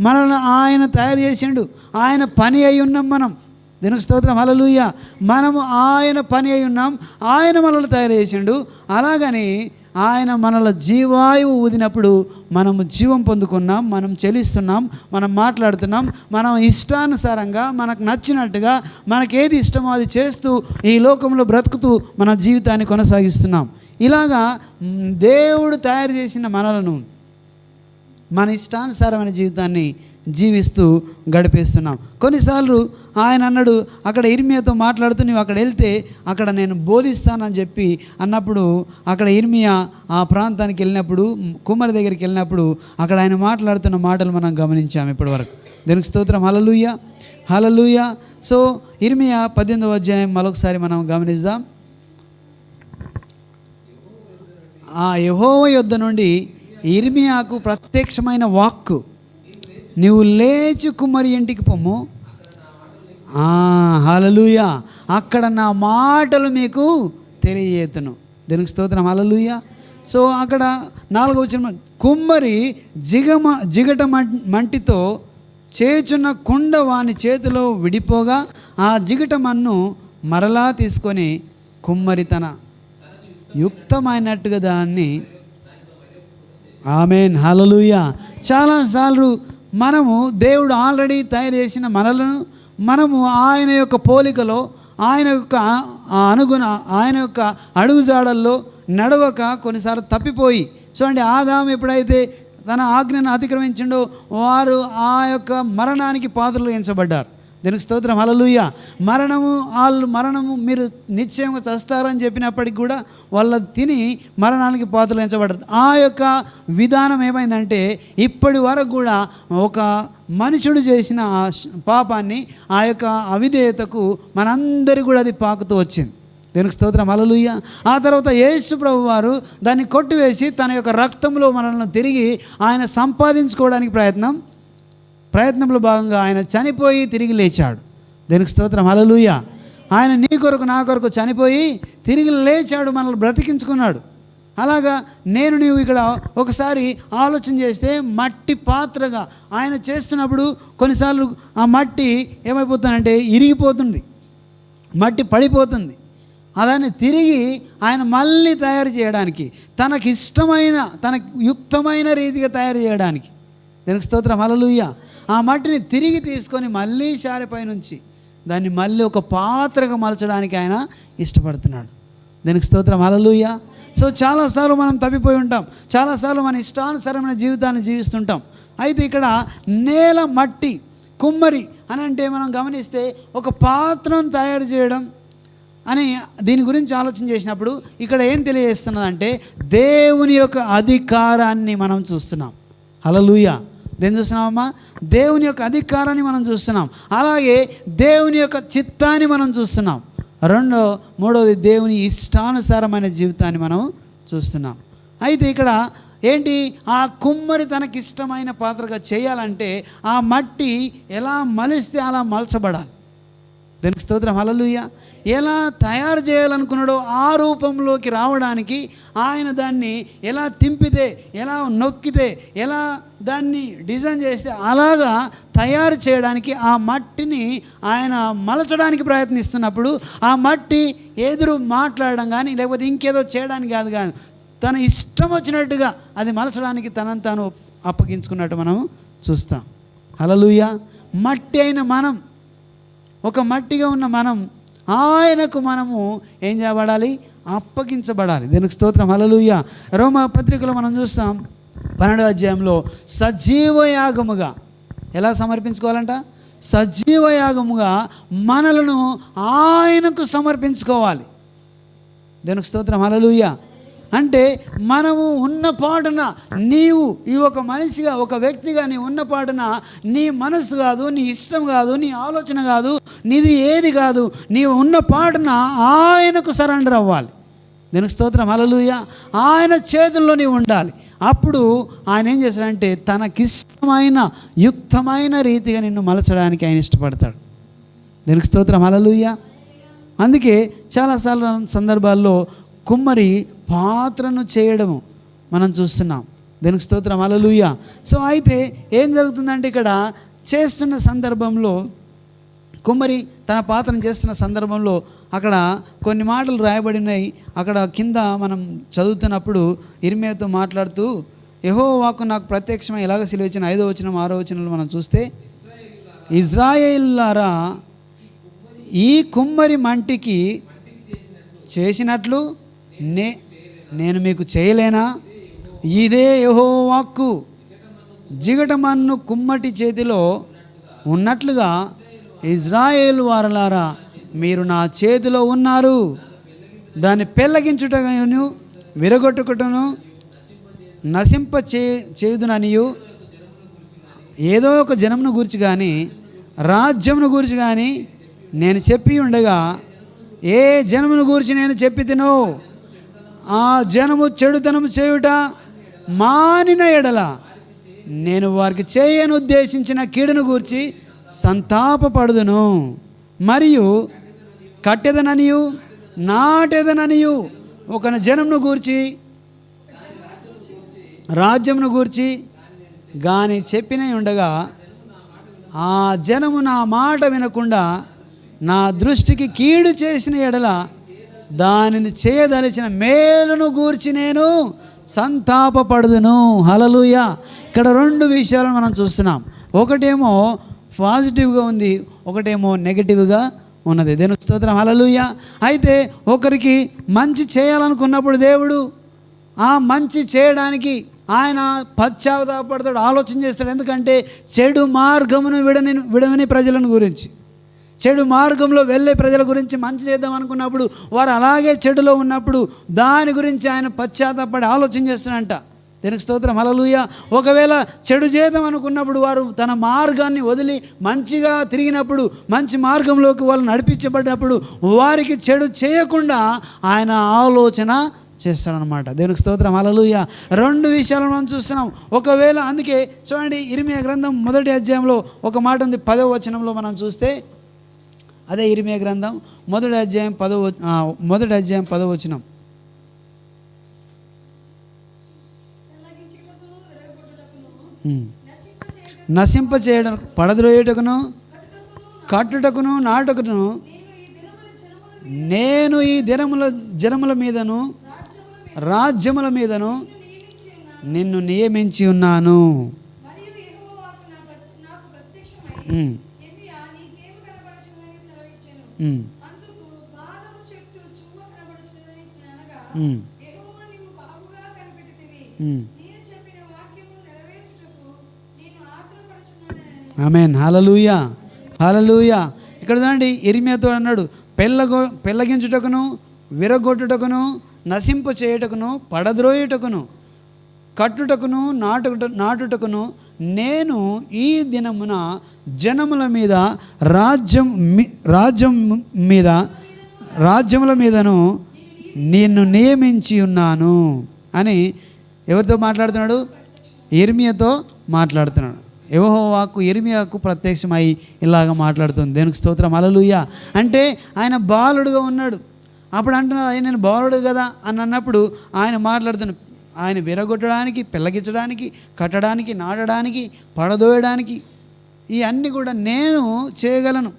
మనల్ని ఆయన తయారు చేసిండు. ఆయన పని అయి ఉన్నాం మనం. దీనికి స్తోత్రం, హల్లెలూయా. మనము ఆయన పని అయి ఉన్నాం. ఆయన మనల్ని తయారు చేసిండు. అలాగని ఆయన మనల జీవాయువు ఊదినప్పుడు మనము జీవం పొందుకున్నాం, మనం చెలిస్తున్నాం, మనం మాట్లాడుతున్నాం, మనం ఇష్టానుసారంగా మనకు నచ్చినట్టుగా మనకి ఏది ఇష్టమో అది చేస్తూ ఈ లోకంలో బ్రతుకుతూ మన జీవితాన్ని కొనసాగిస్తున్నాం. ఇలాగా దేవుడు తయారు చేసిన మనలను మన ఇష్టానుసారమైన జీవితాన్ని జీవిస్తూ గడిపేస్తున్నాం. కొన్నిసార్లు ఆయన అన్నాడు, అక్కడ ఇర్మియాతో మాట్లాడుతూ, నువ్వు అక్కడ వెళ్తే అక్కడ నేను బోధిస్తానని చెప్పి అన్నప్పుడు, అక్కడ ఇర్మియా ఆ ప్రాంతానికి వెళ్ళినప్పుడు, కుమ్మరి దగ్గరికి వెళ్ళినప్పుడు అక్కడ ఆయన మాట్లాడుతున్న మాటలు మనం గమనించాం ఇప్పటివరకు. దీనికి స్తోత్రం, హల్లెలూయా, హల్లెలూయా. సో ఇర్మియా 18వ అధ్యాయం మరొకసారి మనం గమనిద్దాం. ఆ యెహోవా యొద్ద నుండి ఇర్మియాకు ప్రత్యక్షమైన వాక్కు, నీవు లేచి కుమ్మరి ఇంటికి పొమ్ము, హల్లెలూయా, అక్కడ నా మాటలు మీకు తెలియజేతును. దీనికి స్తోత్రం, హల్లెలూయా. సో అక్కడ 4వ వచనం, కుమ్మరి జిగట మంటితో చేచున్న కుండ వాని చేతిలో విడిపోగా ఆ జిగట మన్ను మరలా తీసుకొని కుమ్మరి తన యుక్తమైనట్టుగా దాన్ని, ఆమేన్, హల్లెలూయా. చాలాసార్లు మనము దేవుడు ఆల్రెడీ తయారు చేసిన మనలను మనము ఆయన యొక్క పోలికలో, ఆయన యొక్క ఆయన యొక్క అడుగుజాడల్లో నడవక కొన్నిసార్లు తప్పిపోయి, చూడండి, ఆదాము ఎప్పుడైతే తన ఆజ్ఞను అతిక్రమించిండో వారు ఆ యొక్క మరణానికి పాత్రలు ఎంచబడ్డారు. దీనికి స్తోత్రం, హల్లెలూయా. మరణము మీరు నిశ్చయంగా చస్తారని చెప్పినప్పటికి కూడా వాళ్ళ తిని మరణానికి పాత్రలు ఎంచబడ్డారు. ఆ యొక్క విధానం ఏమైందంటే ఇప్పటి వరకు కూడా ఒక మనుషుడు చేసిన ఆ పాపాన్ని, ఆ యొక్క అవిధేయతకు మనందరి కూడా అది పాకుతూ వచ్చింది. దీనికి స్తోత్రం, హల్లెలూయా. ఆ తర్వాత యేసు ప్రభు వారు దాన్ని కొట్టివేసి తన యొక్క రక్తంలో మనల్ని తిరిగి ఆయన సంపాదించుకోవడానికి ప్రయత్నంలో భాగంగా ఆయన చనిపోయి తిరిగి లేచాడు. దీనికి స్తోత్రం, హల్లెలూయా. ఆయన నీ కొరకు నా కొరకు చనిపోయి తిరిగి లేచాడు, మనల్ని బ్రతికించుకున్నాడు. అలాగా నీవు ఇక్కడ ఒకసారి ఆలోచన చేస్తే మట్టి పాత్రగా ఆయన చేస్తున్నప్పుడు కొన్నిసార్లు ఆ మట్టి ఏమైపోతుందంటే ఇరిగిపోతుంది, మట్టి పడిపోతుంది. దాన్ని తిరిగి ఆయన మళ్ళీ తయారు చేయడానికి, తనకు యుక్తమైన రీతిగా తయారు చేయడానికి. దీనికి స్తోత్రం, హల్లెలూయా. ఆ మట్టిని తిరిగి తీసుకొని మళ్ళీ శారపై నుంచి దాన్ని మళ్ళీ ఒక పాత్రగా మలచడానికి ఆయన ఇష్టపడుతున్నాడు. దీనికి స్తోత్రం, హల్లెలూయా. సో చాలాసార్లు మనం తప్పిపోయి ఉంటాం, చాలాసార్లు మన ఇష్టానుసారమైన జీవితాన్ని జీవిస్తుంటాం. అయితే ఇక్కడ నేల మట్టి కుమ్మరి అని అంటే మనం గమనిస్తే ఒక పాత్రను తయారు చేయడం అని దీని గురించి ఆలోచన చేసినప్పుడు ఇక్కడ ఏం తెలియజేస్తున్నదంటే దేవుని యొక్క అధికారాన్ని మనం చూస్తున్నాం. హల్లెలూయా. దేని చూస్తున్నామమ్మా? దేవుని యొక్క అధికారాన్ని మనం చూస్తున్నాం. అలాగే దేవుని యొక్క చిత్తాన్ని మనం చూస్తున్నాం. మూడవది దేవుని ఇష్టానుసారమైన జీవితాన్ని మనం చూస్తున్నాం. అయితే ఇక్కడ ఏంటి, ఆ కుమ్మరి తనకిష్టమైన పాత్రగా చేయాలంటే ఆ మట్టి ఎలా మలిస్తే అలా మలచబడాలి. దీనికి స్తోత్రం, హల్లెలూయా. ఎలా తయారు చేయాలనుకున్నాడో ఆ రూపంలోకి రావడానికి ఆయన దాన్ని ఎలా తింపితే, ఎలా నొక్కితే, ఎలా దాన్ని డిజైన్ చేస్తే అలాగా తయారు చేయడానికి ఆ మట్టిని ఆయన మలచడానికి ప్రయత్నిస్తున్నప్పుడు ఆ మట్టి ఎదురు మాట్లాడడం కానీ లేకపోతే ఇంకేదో చేయడానికి కాదు, తన ఇష్టం వచ్చినట్టుగా అది మలచడానికి తనను తాను అప్పగించుకున్నట్టు మనం చూస్తాం. హల్లెలూయా. మట్టి అయిన మనం, ఒక మట్టిగా ఉన్న మనం ఆయనకు మనము ఏం చేయబడాలి? అప్పగించబడాలి. దీనికి స్తోత్రం, హల్లెలూయా. రోమా పత్రికలో మనం చూస్తాం 12వ అధ్యాయంలో సజీవయాగముగా ఎలా సమర్పించుకోవాలంట? సజీవయాగముగా మనలను ఆయనకు సమర్పించుకోవాలి. దీనికి స్తోత్రం, హల్లెలూయా. అంటే మనము ఉన్న పాటున నీవు ఈ ఒక మనిషిగా ఒక వ్యక్తిగా నీ ఉన్న పాటున నీ మనసు కాదు, నీ ఇష్టం కాదు, నీ ఆలోచన కాదు, నీది ఏది కాదు, నీవు ఉన్న పాటున ఆయనకు సరెండర్ అవ్వాలి. దీనికి స్తోత్రం, హల్లెలూయా. ఆయన చేతుల్లో నీవు ఉండాలి. అప్పుడు ఆయన ఏం చేస్తాడంటే తనకిష్టమైన యుక్తమైన రీతిగా నిన్ను మలచడానికి ఆయన ఇష్టపడతాడు. దీనికి స్తోత్రం, హల్లెలూయా. అందుకే చాలాసార్లు సందర్భాల్లో కుమ్మరి పాత్రను చేయడము మనం చూస్తున్నాం. దీనికి స్తోత్రం, హల్లెలూయా. సో అయితే ఏం జరుగుతుందంటే ఇక్కడ చేస్తున్న సందర్భంలో కుమ్మరి తన పాత్రను చేస్తున్న సందర్భంలో అక్కడ కొన్ని మాటలు రాయబడినాయి. అక్కడ కింద మనం చదువుతున్నప్పుడు ఇర్మియాతో మాట్లాడుతూ యెహోవా వాక్కు నాకు ప్రత్యక్షమై ఎలాగ సెలవిచ్చిన 5వ వచనం 6వ వచనంలో మనం చూస్తే, ఇజ్రాయేలులారా ఈ కుమ్మరి మంటికి చేసినట్లు నేను మీకు చేయలేనా? ఇదే యెహోవా వాక్కు. జిగటమన్ను కుమ్మటి చేతిలో ఉన్నట్లుగా ఇజ్రాయేలు వారలారా మీరు నా చేతిలో ఉన్నారు. దాన్ని పెళ్ళగించుటను విరగొట్టుకుటను నశింప చేయుదుననియు ఏదో ఒక జనమును గురించి కానీ రాజ్యమును గురించి కానీ నేను చెప్పి ఉండగా, ఏ జనమును గురించి నేను చెప్పి తినో ఆ జనము చెడుతనము చేయుట మానిన ఎడల నేను వారికి చేయను ఉద్దేశించిన కీడును గూర్చి సంతాపపడుదును. మరియు కట్టెదననియు నాటెదననియు ఒక జనమును గూర్చి రాజ్యమును గూర్చి గాని చెప్పిన ఉండగా ఆ జనము నా మాట వినకుండా నా దృష్టికి కీడు చేసిన ఎడల దానిని చేయదలిచిన మేలును గూర్చి నేను సంతాపపడుదును. హల్లెలూయా. ఇక్కడ 2 విషయాలను మనం చూస్తున్నాం. ఒకటేమో పాజిటివ్గా ఉంది, ఒకటేమో నెగిటివ్గా ఉన్నది. దేవునికి స్తోత్రం, హల్లెలూయా. అయితే ఒకరికి మంచి చేయాలనుకున్నప్పుడు దేవుడు ఆ మంచి చేయడానికి ఆయన పశ్చాత్తాపడతాడు, ఆలోచన చేస్తాడు. ఎందుకంటే చెడు మార్గమును విడవని ప్రజలను గురించి, చెడు మార్గంలో వెళ్ళే ప్రజల గురించి మంచి చేద్దాం అనుకున్నప్పుడు వారు అలాగే చెడులో ఉన్నప్పుడు దాని గురించి ఆయన పశ్చాత్తాపడి ఆలోచన చేస్తాడంట. దీనికి స్తోత్రం, హల్లెలూయా. ఒకవేళ చెడు చేద్దాం అనుకున్నప్పుడు వారు తన మార్గాన్ని వదిలి మంచిగా తిరిగినప్పుడు, మంచి మార్గంలోకి వాళ్ళు నడిపించబడినప్పుడు వారికి చెడు చేయకుండా ఆయన ఆలోచన చేస్తాడనమాట. దేవునికి స్తోత్రం, హల్లెలూయా. 2 విషయాలను మనం చూస్తున్నాం. ఒకవేళ అందుకే చూడండి, ఇర్మియా గ్రంథం 1వ అధ్యాయంలో ఒక మాట ఉంది. 10వ వచనంలో మనం చూస్తే, అదే ఇర్మియా గ్రంథం 1వ అధ్యాయం 10వ వచనం. నశింప చేయడం, పడద్రోయుటకును కట్టుటకును నాటుటకును నేను ఈ జనముల మీదను రాజ్యముల మీదను నిన్ను నియమించి ఉన్నాను. ఆమేన్, హల్లెలూయా, హల్లెలూయా. ఇక్కడ చూడండి, ఇర్మియాతో అన్నాడు, పెళ్ళగించుటకును విరగొట్టుటకును నశింప చేయుటకును పడద్రోయుటకును కట్టుటకును నాటుటకును నేను ఈ దినమున జనముల మీద రాజ్యముల మీదను నిన్ను నియమించి ఉన్నాను అని ఎవరితో మాట్లాడుతున్నాడు? ఇర్మియాతో మాట్లాడుతున్నాడు. యెహోవా వాక్కు ఇర్మియాకు ప్రత్యక్షమై ఇలాగ మాట్లాడుతుంది. దేవునికి స్తోత్రం, హల్లెలూయా. అంటే ఆయన బాలుడుగా ఉన్నాడు. అప్పుడు అంటున్నాడు, నేను బాలుడు కదా అని అన్నప్పుడు ఆయన మాట్లాడుతున్నాడు. ఆయన విరగొట్టడానికి, పెళ్ళగించడానికి, కట్టడానికి, నాటడానికి, పడదోయడానికి ఇవన్నీ కూడా నేను చేయగలను.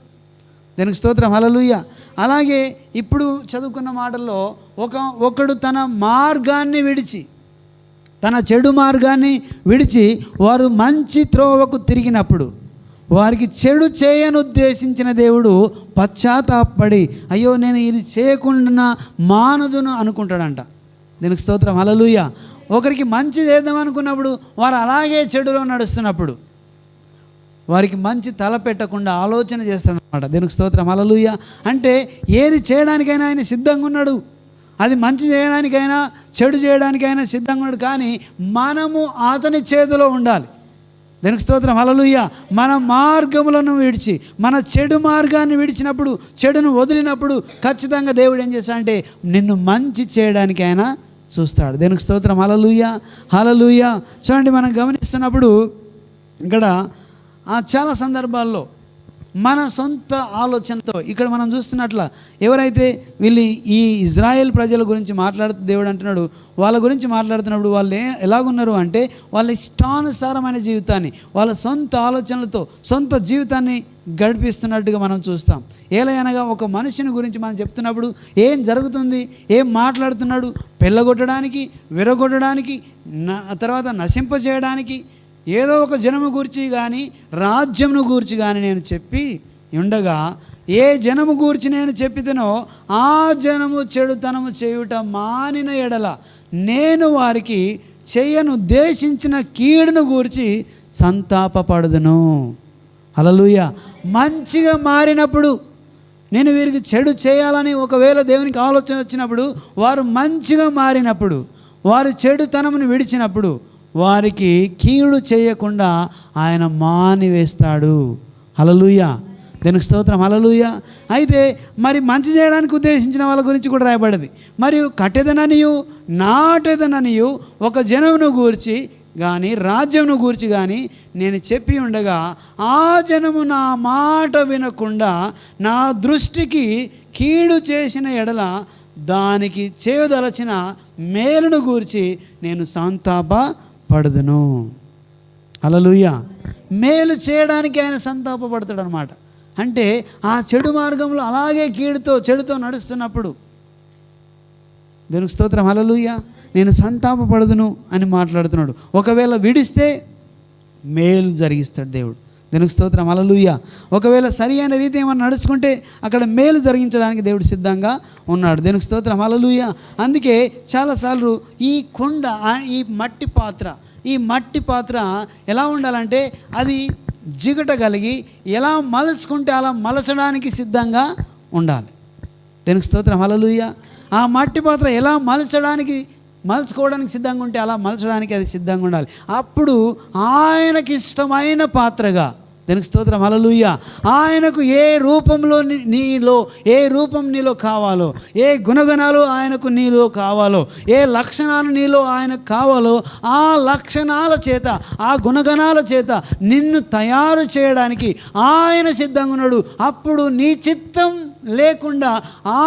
దానికి స్తోత్రం, హల్లెలూయా. అలాగే ఇప్పుడు చదువుకున్న మాటల్లో ఒకడు తన మార్గాన్ని విడిచి, తన చెడు మార్గాన్ని విడిచి వారు మంచి త్రోవకు తిరిగినప్పుడు వారికి చెడు చేయను ఉద్దేశించిన దేవుడు పశ్చాత్తాపడి, అయ్యో నేను ఇది చేయకుండా మానదును అనుకుంటాడంట. దీనికి స్తోత్రం, హల్లెలూయా. ఒకరికి మంచి చేద్దాం అనుకున్నప్పుడు వారు అలాగే చెడులో నడుస్తున్నప్పుడు వారికి మంచి తలపెట్టకుండా ఆలోచన చేస్తాడనమాట. దీనికి స్తోత్రం, హల్లెలూయా. అంటే ఏది చేయడానికైనా ఆయన సిద్ధంగా ఉన్నాడు. అది మంచి చేయడానికైనా చెడు చేయడానికైనా సిద్ధంగా ఉన్నాడు. కానీ మనము అతని చేతిలో ఉండాలి. దానికి స్తోత్రం. హల్లెలూయా. మన మార్గములను విడిచి, మన చెడు మార్గాన్ని విడిచినప్పుడు, చెడును వదిలినప్పుడు ఖచ్చితంగా దేవుడు ఏం చేస్తాడంటే నిన్ను మంచి చేయడానికైనా చూస్తాడు. దానికి స్తోత్రం. హల్లెలూయా, హల్లెలూయా. చూడండి, మనం గమనిస్తున్నప్పుడు ఇక్కడ చాలా సందర్భాల్లో మన సొంత ఆలోచనతో ఇక్కడ మనం చూస్తున్నట్ల ఎవరైతే వీళ్ళు ఈ ఇజ్రాయెల్ ప్రజల గురించి మాట్లాడుతూ దేవుడు అంటున్నాడు, వాళ్ళ గురించి మాట్లాడుతున్నప్పుడు వాళ్ళు ఎలాగున్నారు అంటే వాళ్ళ ఇష్టానుసారమైన జీవితాన్ని, వాళ్ళ సొంత ఆలోచనలతో సొంత జీవితాన్ని గడిపిస్తున్నట్టుగా మనం చూస్తాం. ఏలయనగా ఒక మనిషిని గురించి మనం చెప్తున్నప్పుడు ఏం జరుగుతుంది, ఏం మాట్లాడుతున్నాడు, పెళ్ళగొట్టడానికి, విరగొట్టడానికి, తర్వాత నశింపజేయడానికి, ఏదో ఒక జనము గూర్చి కానీ రాజ్యమును గూర్చి కానీ నేను చెప్పి ఉండగా, ఏ జనము గూర్చి నేను చెప్పితేనో ఆ జనము చెడుతనము చేయుట మానిన ఎడల నేను వారికి చేయనుద్దేశించిన కీడును గూర్చి సంతాపపడుదును. హల్లెలూయా. మంచిగా మారినప్పుడు, నేను వీరికి చెడు చేయాలని ఒకవేళ దేవునికి ఆలోచన వచ్చినప్పుడు, వారు మంచిగా మారినప్పుడు, వారు చెడుతనమును విడిచినప్పుడు వారికి కీడు చేయకుండా ఆయన మానివేస్తాడు. హల్లెలూయా. దీనికి స్తోత్రం. హల్లెలూయా. అయితే మరి మంచి చేయడానికి ఉద్దేశించిన వాళ్ళ గురించి కూడా రాయబడింది. మరియు కట్టెదననియు నాటెదననియు ఒక జనమును గూర్చి కానీ రాజ్యమును గూర్చి కానీ నేను చెప్పి ఉండగా ఆ జనము నా మాట వినకుండా నా దృష్టికి కీడు చేసిన ఎడల దానికి చేయదలచిన మేలును గూర్చి నేను సంతాపపడుదును. హల్లెలూయా. మేలు చేయడానికి ఆయన సంతాపపడతాడు అనమాట. అంటే ఆ చెడు మార్గంలో అలాగే చెడుతో నడుస్తున్నప్పుడు దేవునికి స్తోత్రం. హల్లెలూయా. నేను సంతాపపడుదును అని మాట్లాడుతున్నాడు. ఒకవేళ విడిస్తే మేలు జరిగిస్తాడు దేవుడు. దేవునికి స్తోత్రం. హల్లెలూయా. ఒకవేళ సరి అయిన రీతి ఏమన్నా నడుచుకుంటే అక్కడ మేలు జరిగించడానికి దేవుడు సిద్ధంగా ఉన్నాడు. దేవునికి స్తోత్రం. హల్లెలూయా. అందుకే చాలాసార్లు ఈ కుండ, ఈ మట్టి పాత్ర ఎలా ఉండాలంటే అది జిగట కలిగి ఎలా మలుచుకుంటే అలా మలచడానికి సిద్ధంగా ఉండాలి. దేవునికి స్తోత్రం. హల్లెలూయా. ఆ మట్టి పాత్ర ఎలా మలుచుకోవడానికి సిద్ధంగా ఉంటే అలా మలచడానికి అది సిద్ధంగా ఉండాలి. అప్పుడు ఆయనకి ఇష్టమైన పాత్రగా, దానికి స్తోత్రం. హల్లెలూయా. ఆయనకు ఏ రూపంలో ఏ రూపం నీలో కావాలో, ఏ గుణగణాలు ఆయనకు నీలో కావాలో, ఏ లక్షణాలు నీలో ఆయనకు కావాలో ఆ లక్షణాల చేత, ఆ గుణగణాల చేత నిన్ను తయారు చేయడానికి ఆయన సిద్ధంగా ఉన్నాడు. అప్పుడు నీ చిత్తం లేకుండా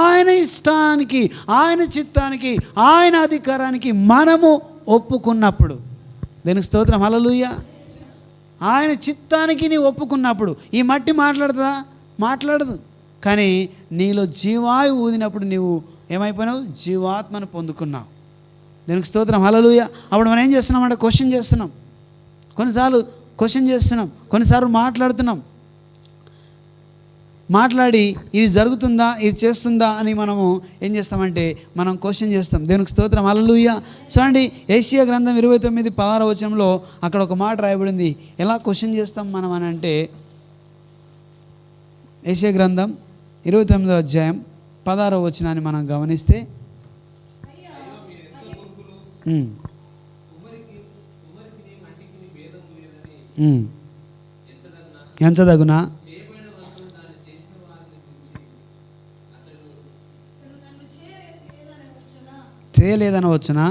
ఆయన ఇష్టానికి, ఆయన చిత్తానికి, ఆయన అధికారానికి మనము ఒప్పుకున్నప్పుడు, దీనికి స్తోత్రం. హల్లెలూయా. ఆయన చిత్తానికి నీ ఒప్పుకున్నప్పుడు ఈ మట్టి మాట్లాడుతుందా? మాట్లాడదు. కానీ నీలో జీవాయువు ఊదినప్పుడు నీవు ఏమైపోయినావు? జీవాత్మను పొందుకున్నావు. దీనికి స్తోత్రం. హల్లెలూయా. అప్పుడు మనం ఏం చేస్తున్నామంటే క్వశ్చన్ చేస్తున్నాం. కొన్నిసార్లు క్వశ్చన్ చేస్తున్నాం, కొన్నిసార్లు మాట్లాడి ఇది జరుగుతుందా, ఇది చేస్తుందా అని మనము ఏం చేస్తామంటే మనం క్వశ్చన్ చేస్తాం. దేవునికి స్తోత్రం. హల్లెలూయా. చూడండి, యెషయా గ్రంథం 29:16 వచనంలో అక్కడ ఒక మాట రాయబడింది. ఎలా క్వశ్చన్ చేస్తాం మనం అని అంటే, యెషయా గ్రంథం 29వ అధ్యాయం 16వ వచనాన్ని మనం గమనిస్తే, ఎంచదగునా చేయలేదనవచ్చునా?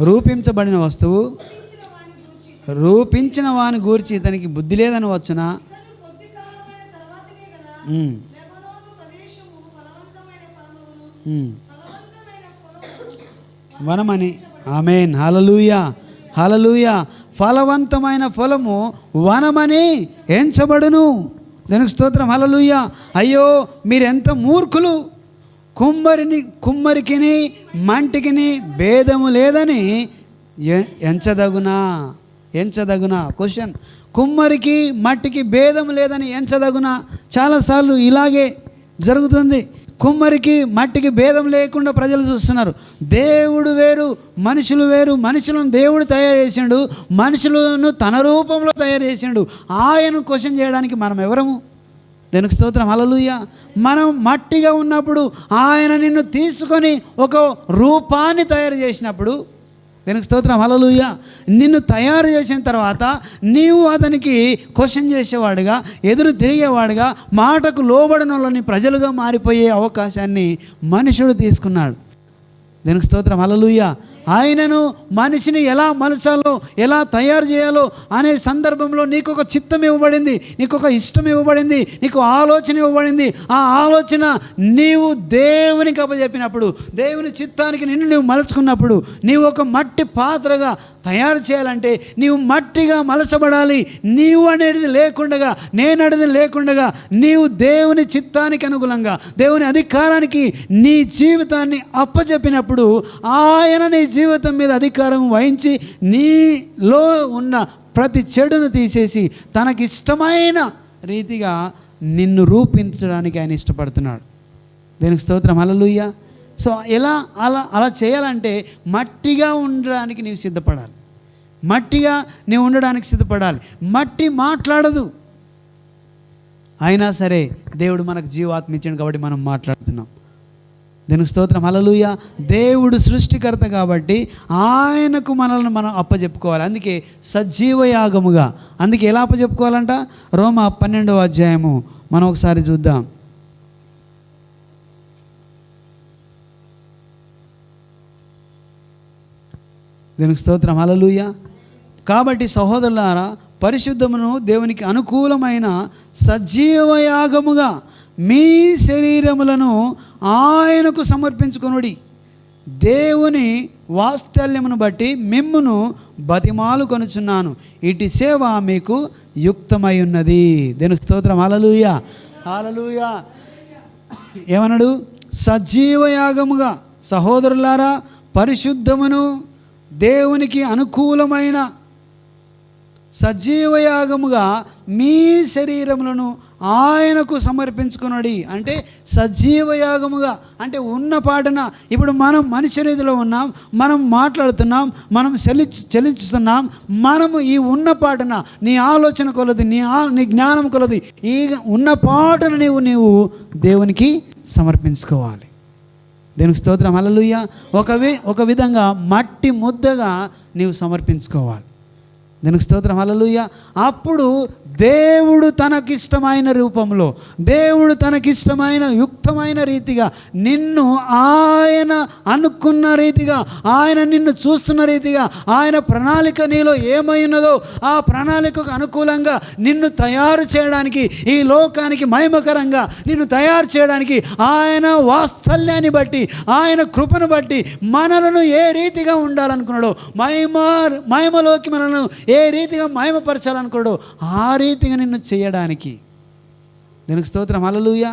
రూపించబడిన వస్తువు రూపించిన వాని గూర్చి ఇతనికి బుద్ధి లేదనవచ్చునా? వనమని. ఆమేన్. హల్లెలూయా. హల్లెలూయా. ఫలవంతమైన ఫలము వనమని ఎంచబడును. దానికి స్తోత్రం. హల్లెలూయా. అయ్యో మీరెంత మూర్ఖులు! కుమ్మరికిని మంటికిని భేదము లేదని ఎంచదగునా? క్వశ్చన్. కుమ్మరికి మట్టికి భేదం లేదని ఎంచదగునా? చాలాసార్లు ఇలాగే జరుగుతుంది. కుమ్మరికి మట్టికి భేదం లేకుండా ప్రజలు చూస్తున్నారు. దేవుడు వేరు, మనుషులు వేరు. మనుషులను దేవుడు తయారు చేసిండు, మనుషులను తన రూపంలో తయారు చేసిండు. ఆయన క్వశ్చన్ చేయడానికి మనం ఎవరము? దేవునికి స్తోత్రం. హల్లెలూయా. మనం మట్టిగా ఉన్నప్పుడు ఆయన నిన్ను తీసుకొని ఒక రూపాన్ని తయారు చేసినప్పుడు, దేవునికి స్తోత్రం. హల్లెలూయా. నిన్ను తయారు చేసిన తర్వాత నీవు అతనికి క్వశ్చన్ చేసేవాడుగా, ఎదురు తిరిగేవాడుగా, మాటకు లోబడిన వాళ్ళని ప్రజలుగా మారిపోయే అవకాశాన్ని మనుషుడు తీసుకున్నాడు. దేవునికి స్తోత్రం. హల్లెలూయా. ఆయనను మనిషిని ఎలా మలచాలో, ఎలా తయారు చేయాలో అనే సందర్భంలో నీకు ఒక చిత్తం ఇవ్వబడింది, నీకు ఒక ఇష్టం ఇవ్వబడింది, నీకు ఆలోచన ఇవ్వబడింది. ఆ ఆలోచన నీవు దేవునికి అప్పచెప్పినప్పుడు, దేవుని చిత్తానికి నిన్ను నువ్వు మలుచుకున్నప్పుడు, నీవు ఒక మట్టి పాత్రగా తయారు చేయాలంటే నీవు మట్టిగా మలచబడాలి. నీవు అనేది లేకుండగా, నేను అనేది లేకుండగా, నీవు దేవుని చిత్తానికి అనుగుణంగా, దేవుని అధికారానికి నీ జీవితాన్ని అప్పచెప్పినప్పుడు ఆయన నీ జీవితం మీద అధికారం వహించి నీలో ఉన్న ప్రతి చెడును తీసేసి తనకిష్టమైన రీతిగా నిన్ను రూపించడానికి ఆయన ఇష్టపడుతున్నాడు. దేవునికి స్తోత్రం. హల్లెలూయా. సో అలా చేయాలంటే మట్టిగా ఉండడానికి నీవు సిద్ధపడాలి. మట్టిగా నీవు ఉండడానికి సిద్ధపడాలి. మట్టి మాట్లాడదు, అయినా సరే దేవుడు మనకు జీవాత్మ ఇచ్చాడు కాబట్టి మనం మాట్లాడుతున్నాం. దేవునికి స్తోత్రం. హల్లెలూయా. దేవుడు సృష్టికర్త కాబట్టి ఆయనకు మనల్ని మనం అప్పచెప్పుకోవాలి. అందుకే సజీవయాగముగా. అందుకే ఎలా అప్పచెప్పుకోవాలంట? రోమా 12వ అధ్యాయము మనం ఒకసారి చూద్దాం. దేవునికి స్తోత్రం. హల్లెలూయా. కాబట్టి సహోదరులారా, పరిశుద్ధమును దేవునికి అనుకూలమైన సజీవయాగముగా మీ శరీరములను ఆయనకు సమర్పించుకొనుడి. దేవుని వాత్సల్యమును బట్టి మిమ్మును బతిమాలు కొనుచున్నాను. ఇటు సేవ మీకు యుక్తమై ఉన్నది. దేవునికి స్తోత్రం. హల్లెలూయా. హల్లెలూయా. ఏమన్నాడు? సజీవయాగముగా. సహోదరులారా, పరిశుద్ధమును దేవునికి అనుకూలమైన సజీవయాగముగా మీ శరీరములను ఆయనకు సమర్పించుకున్నాడు. అంటే సజీవయాగముగా అంటే ఉన్న పాటన. ఇప్పుడు మనం మనిషి రీతిలో ఉన్నాం, మనం మాట్లాడుతున్నాం, మనం చలించుతున్నాం. మనము ఈ ఉన్న పాటన నీ ఆలోచన కొలది, నీ జ్ఞానం కొలది ఈ ఉన్న పాటన నీవు దేవునికి సమర్పించుకోవాలి. దేవునికి స్తోత్రం. హల్లెలూయా. ఒక విధంగా మట్టి ముద్దగా నీవు సమర్పించుకోవాలి. దేవునికి స్తోత్రం. హల్లెలూయా. అప్పుడు దేవుడు తనకిష్టమైన రూపంలో, దేవుడు తనకిష్టమైన యుక్తమైన రీతిగా నిన్ను ఆయన అనుకున్న రీతిగా, ఆయన నిన్ను చూస్తున్న రీతిగా, ఆయన ప్రణాళిక నీలో ఏమైనదో ఆ ప్రణాళికకు అనుకూలంగా నిన్ను తయారు చేయడానికి, ఈ లోకానికి మహిమకరంగా నిన్ను తయారు చేయడానికి ఆయన వాత్సల్యాన్ని బట్టి, ఆయన కృపను బట్టి మనలను ఏ రీతిగా ఉండాలనుకున్నాడో, మహిమలోకి మనను ఏ రీతిగా మహిమపరచాలనుకున్నాడో ఆ రీతిగా నిన్ను చేయడానికి. దీనికి స్తోత్రం. హల్లెలూయా.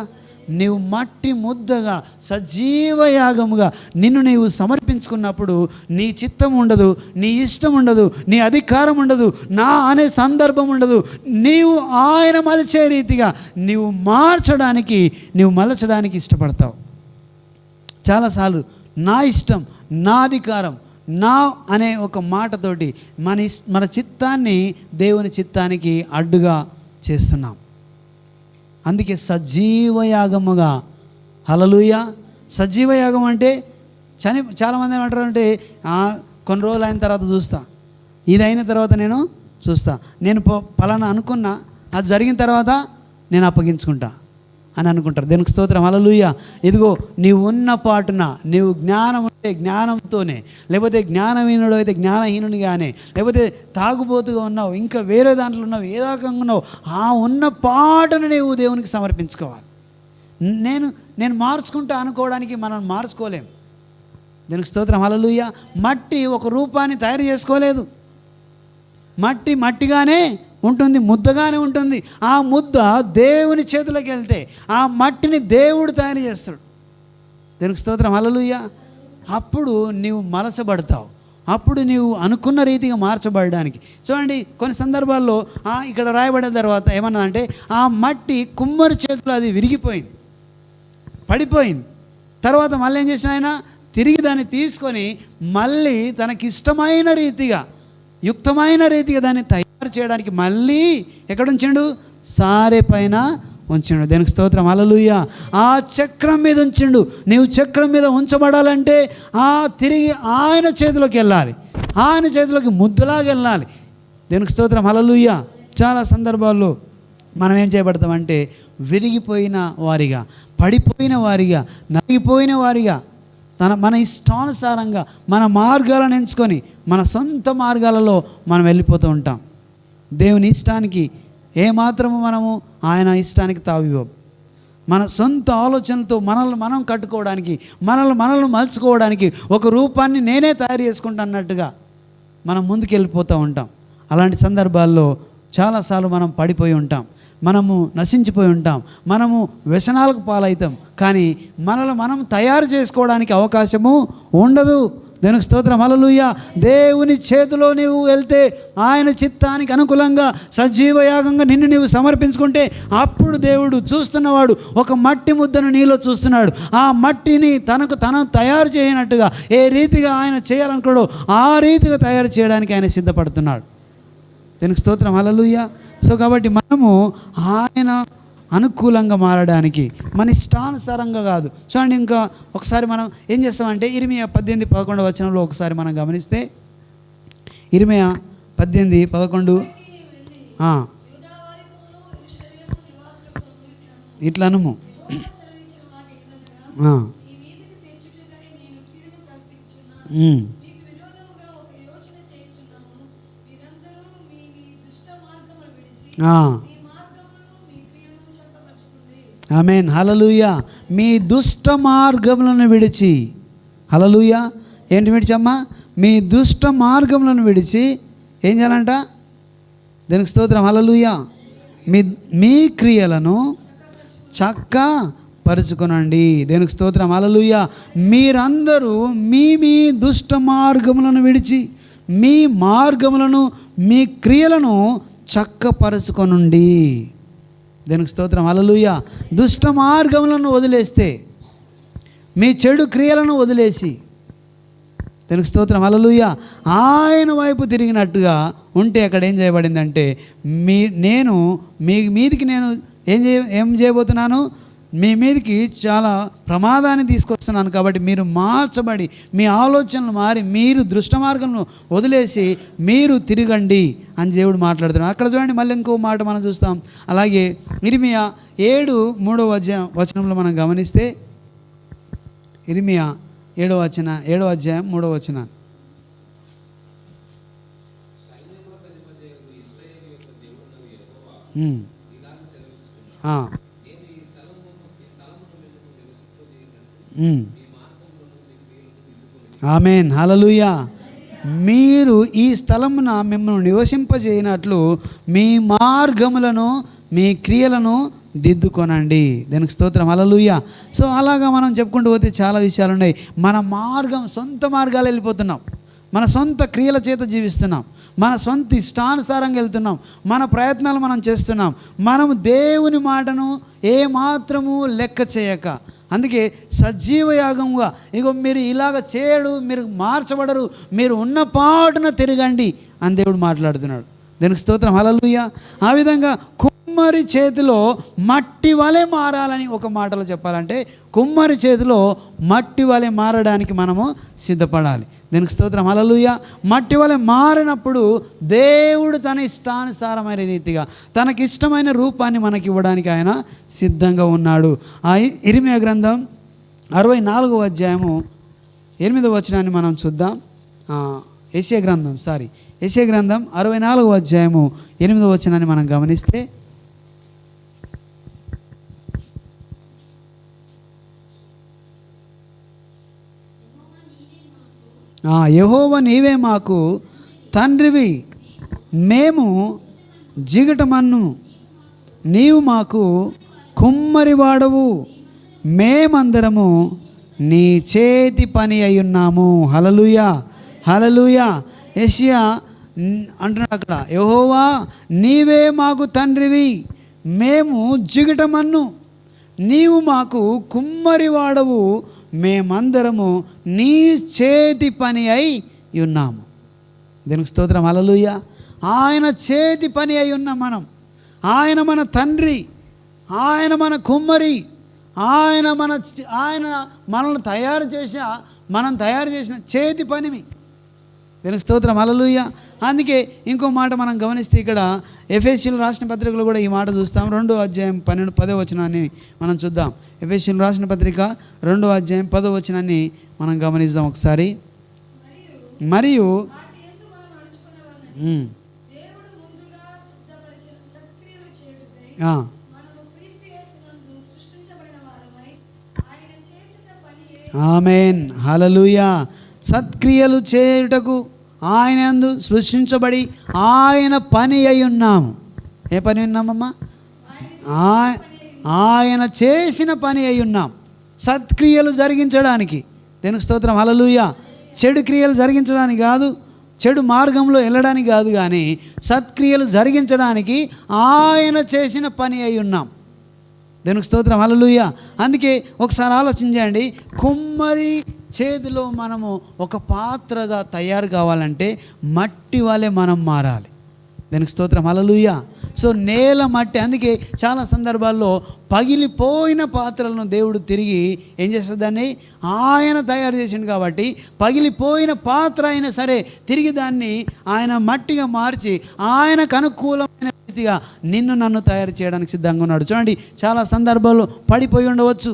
నీవు మట్టి ముద్దగా సజీవయాగముగా నిన్ను నీవు సమర్పించుకున్నప్పుడు నీ చిత్తం ఉండదు, నీ ఇష్టం ఉండదు, నీ అధికారం ఉండదు, నా అనే సందర్భం ఉండదు. నీవు ఆయన మలచే రీతిగా నీవు మలచడానికి ఇష్టపడతావు. చాలాసార్లు నా ఇష్టం, నా అధికారం, నా అనే ఒక మాటతోటి మన చిత్తాన్ని దేవుని చిత్తానికి అడ్డుగా చేస్తున్నాం. అందుకే సజీవయాగముగా. హల్లెలూయా. సజీవయాగం అంటే చాలామంది ఏమంటారు అంటే కొన్ని రోజులు అయిన తర్వాత చూస్తా, ఇది అయిన తర్వాత నేను చూస్తా, నేను పలానా అనుకున్నా, అది జరిగిన తర్వాత నేను అప్పగించుకుంటా అని అనుకుంటారు. దేవునికి స్తోత్రం. హల్లెలూయా. ఇదిగో నీవు ఉన్న పాటున నీవు జ్ఞానం ఉంటే జ్ఞానంతోనే, లేకపోతే జ్ఞానహీనుడు అయితే జ్ఞానహీనునిగానే, లేకపోతే తాగుబోతుగా ఉన్నావు, ఇంకా వేరే దాంట్లో ఉన్నావు, ఏ రకంగా ఉన్నావు, ఆ ఉన్న పాటను నీవు దేవునికి సమర్పించుకోవాలి. నేను మార్చుకుంటా అనుకోవడానికి మనం మార్చుకోలేం. దేవునికి స్తోత్రం. హల్లెలూయా. మట్టి ఒక రూపాన్ని తయారు చేసుకోలేదు. మట్టిగానే ఉంటుంది, ముద్దగానే ఉంటుంది. ఆ ముద్ద దేవుని చేతులకు వెళ్తే ఆ మట్టిని దేవుడు తయారు చేస్తాడు. దేవునికి స్తోత్రం. హల్లెలూయా. అప్పుడు నీవు మలచబడతావు. అప్పుడు నీవు అనుకున్న రీతిగా మార్చబడడానికి. చూడండి, కొన్ని సందర్భాల్లో ఇక్కడ రాయబడిన తర్వాత ఏమన్నా అంటే ఆ మట్టి కుమ్మరి చేతిలో అది విరిగిపోయింది, పడిపోయింది. తర్వాత మళ్ళీ ఏం చేసిన ఆయన తిరిగి దాన్ని తీసుకొని మళ్ళీ తనకిష్టమైన రీతిగా, యుక్తమైన రీతిగా దాన్ని తయారు చేయడానికి మళ్ళీ ఎక్కడుంచాడు? సారె పైన ఉంచిండు. దేనికి స్తోత్రం, హల్లెలూయా. ఆ చక్రం మీద ఉంచిండు. నీవు చక్రం మీద ఉంచబడాలంటే తిరిగి ఆయన చేతిలోకి వెళ్ళాలి, ఆయన చేతిలోకి ముద్దులాగా వెళ్ళాలి. దేనికి స్తోత్రం, హల్లెలూయా. చాలా సందర్భాల్లో మనం ఏం చేయబడతామంటే విరిగిపోయిన వారిగా, పడిపోయిన వారిగా, నలిగిపోయిన వారిగా, మన ఇష్టానుసారంగా మన మార్గాలను ఎంచుకొని మన సొంత మార్గాలలో మనం వెళ్ళిపోతూ ఉంటాం. దేవుని ఇష్టానికి ఏమాత్రము మనము ఆయన ఇష్టానికి తావివ్వం. మన సొంత ఆలోచనలతో మనల్ని మనం కట్టుకోవడానికి, మనల్ని మలుచుకోవడానికి ఒక రూపాన్ని నేనే తయారు చేసుకుంటా అన్నట్టుగా మనం ముందుకు వెళ్ళిపోతూ ఉంటాం. అలాంటి సందర్భాల్లో చాలాసార్లు మనం పడిపోయి ఉంటాం, మనము నశించిపోయి ఉంటాం, మనము వ్యసనాలకు పాలవుతాం. కానీ మనల్ని మనం తయారు చేసుకోవడానికి అవకాశము ఉండదు. దేవునికి స్తోత్రం, హల్లెలూయా. దేవుని చేతిలో నీవు వెళ్తే, ఆయన చిత్తానికి అనుకూలంగా సజీవ యాగంగా నిన్ను నీవు సమర్పించుకుంటే, అప్పుడు దేవుడు చూస్తున్నవాడు ఒక మట్టి ముద్దను నీలో చూస్తున్నాడు. ఆ మట్టిని తను తయారు చేయనట్టుగా ఏ రీతిగా ఆయన చేయాలనుకున్నాడో ఆ రీతిగా తయారు చేయడానికి ఆయన సిద్ధపడుతున్నాడు. దీనికి స్తోత్రం, హల్లెలూయా. సో కాబట్టి మనము ఆయన అనుకూలంగా మారడానికి మన ఇష్టానుసారంగా కాదు. చూడండి, ఇంకా ఒకసారి మనం ఏం చేస్తామంటే ఇర్మియా 18:11 ఒకసారి మనం గమనిస్తే, ఇర్మియా 18:11 ఇట్లనుము, ఆమేన్, హల్లెలూయా. మీ దుష్ట మార్గములను విడిచి, హల్లెలూయా. ఏంటి విడిచమ్మా? మీ దుష్ట మార్గములను విడిచి ఏం చేయాలంట? దీనికి స్తోత్రం, హల్లెలూయా. మీ క్రియలను చక్కపరుచుకొనండి. దేనికి స్తోత్రం, హల్లెలూయా. మీరందరూ మీ దుష్ట మార్గములను విడిచి మీ మార్గములను, మీ క్రియలను చక్కపరుచుకొనుండి. దేనికి స్తోత్రం, హల్లెలూయా. దుష్ట మార్గములను వదిలేస్తే, మీ చెడు క్రియలను వదిలేసి, దేనికి స్తోత్రం, హల్లెలూయా, ఆయన వైపు తిరిగినట్టుగా ఉంటే అక్కడ ఏం చేయబడిందంటే, నేను మీదికి నేను ఏం చేయబోతున్నాను? మీ మీదికి చాలా ప్రమాదాన్ని తీసుకొస్తున్నాను. కాబట్టి మీరు మార్చబడి, మీ ఆలోచనలు మారి, మీరు దృష్ట మార్గంను వదిలేసి మీరు తిరగండి అని దేవుడు మాట్లాడుతున్నాడు. అక్కడ చూడండి, మళ్ళీ ఇంకో మాట మనం చూస్తాం. అలాగే ఇర్మియా 7:3 మనం గమనిస్తే, ఇర్మియా 7:3 ఆమేన్, హల్లెలూయా. మీరు ఈ స్థలమున మిమ్మల్ని నివసింపజేయనట్లు మీ మార్గములను, మీ క్రియలను దిద్దుకొనండి. దానికి స్తోత్రం, హల్లెలూయా. సో అలాగా మనం చెప్పుకుంటూ పోతే చాలా విషయాలు ఉన్నాయి. మన సొంత మార్గాలు వెళ్ళిపోతున్నాం, మన సొంత క్రియల చేత జీవిస్తున్నాం, మన సొంత ఇష్టానుసారంగా వెళ్తున్నాం, మన ప్రయత్నాలు మనం చేస్తున్నాం. మనము దేవుని మాటను ఏమాత్రము లెక్క చేయక, అందుకే సజీవ యాగంగా, ఇగో మీరు ఇలాగ చేయడు, మీరు మార్చబడరు, మీరు ఉన్న పాటున తిరగండి అని దేవుడు మాట్లాడుతున్నాడు. దీనికి స్తోత్రం, హల్లెలూయా. ఆ విధంగా కుమ్మరి చేతిలో మట్టి వలె మారాలని ఒక మాటలో చెప్పాలంటే, కుమ్మరి చేతిలో మట్టి వలె మారడానికి మనము సిద్ధపడాలి. దీనికి స్తోత్రం, హల్లెలూయా. మట్టి వలె మారినప్పుడు దేవుడు తన ఇష్టానుసారమైన రీతిగా తనకిష్టమైన రూపాన్ని మనకి ఇవ్వడానికి ఆయన సిద్ధంగా ఉన్నాడు. ఆ ఇర్మియా గ్రంథం 64:8 మనం చూద్దాం. యెషయా గ్రంథం 64:8 మనం గమనిస్తే, యెహోవా నీవే మాకు తండ్రివి, మేము జిగటమన్ను, నీవు మాకు కుమ్మరివాడవు, మేమందరము నీ చేతి పని అయ్యున్నాము. హల్లెలూయా, హల్లెలూయా. యెషయా అంటున్నాడు అక్కడ, యెహోవా నీవే మాకు తండ్రివి, మేము జిగటమన్ను, నీవు మాకు కుమ్మరివాడవు, మేమందరము నీ చేతి పని అయి ఉన్నాము. దీనికి స్తోత్రం, హల్లెలూయా. ఆయన చేతి పని అయి ఉన్నాం మనం. ఆయన మన తండ్రి, ఆయన మన కుమ్మరి, ఆయన మనల్ని మనం తయారు చేసిన చేతి పనిమి. దీనికి స్తోత్రం, హల్లెలూయా. అందుకే ఇంకో మాట మనం గమనిస్తే ఇక్కడ ఎఫెసీయులకు రాసిన పత్రికలో కూడా ఈ మాట చూస్తాం. 2వ అధ్యాయం 10వ వచనాన్ని మనం చూద్దాం. ఎఫెసీయులకు రాసిన పత్రిక 2వ అధ్యాయం 10వ వచనాన్ని మనం గమనిద్దాం ఒకసారి. మరియు ఆమేన్, హల్లెలూయా. సత్క్రియలు చేయుటకు ఆయన యందు సృష్టించబడి ఆయన పని అయి ఉన్నాము. ఏ పని ఉన్నామమ్మా? ఆయన చేసిన పని అయి ఉన్నాం, సత్క్రియలు జరిగించడానికి. దేనికి స్తోత్రం, హల్లెలూయా. చెడు క్రియలు జరిగించడానికి కాదు, చెడు మార్గంలో వెళ్ళడానికి కాదు, కానీ సత్క్రియలు జరిగించడానికి ఆయన చేసిన పని అయి ఉన్నాం. దేనికి స్తోత్రం, హల్లెలూయా. అందుకే ఒకసారి ఆలోచన చేయండి. కుమ్మరి చేతిలో మనము ఒక పాత్రగా తయారు కావాలంటే మట్టి వలె మనం మారాలి. దానికి స్తోత్రం, హల్లెలూయా. సో నేల మట్టి. అందుకే చాలా సందర్భాల్లో పగిలిపోయిన పాత్రలను దేవుడు తిరిగి ఏం చేస్తుంది, దాన్ని ఆయన తయారు చేసిండు. కాబట్టి పగిలిపోయిన పాత్ర అయినా సరే తిరిగి దాన్ని ఆయన మట్టిగా మార్చి ఆయనకు అనుకూలమైన రీతిగా నన్ను తయారు చేయడానికి సిద్ధంగా ఉన్నాడు. చూడండి, చాలా సందర్భాల్లో పడిపోయి ఉండవచ్చు,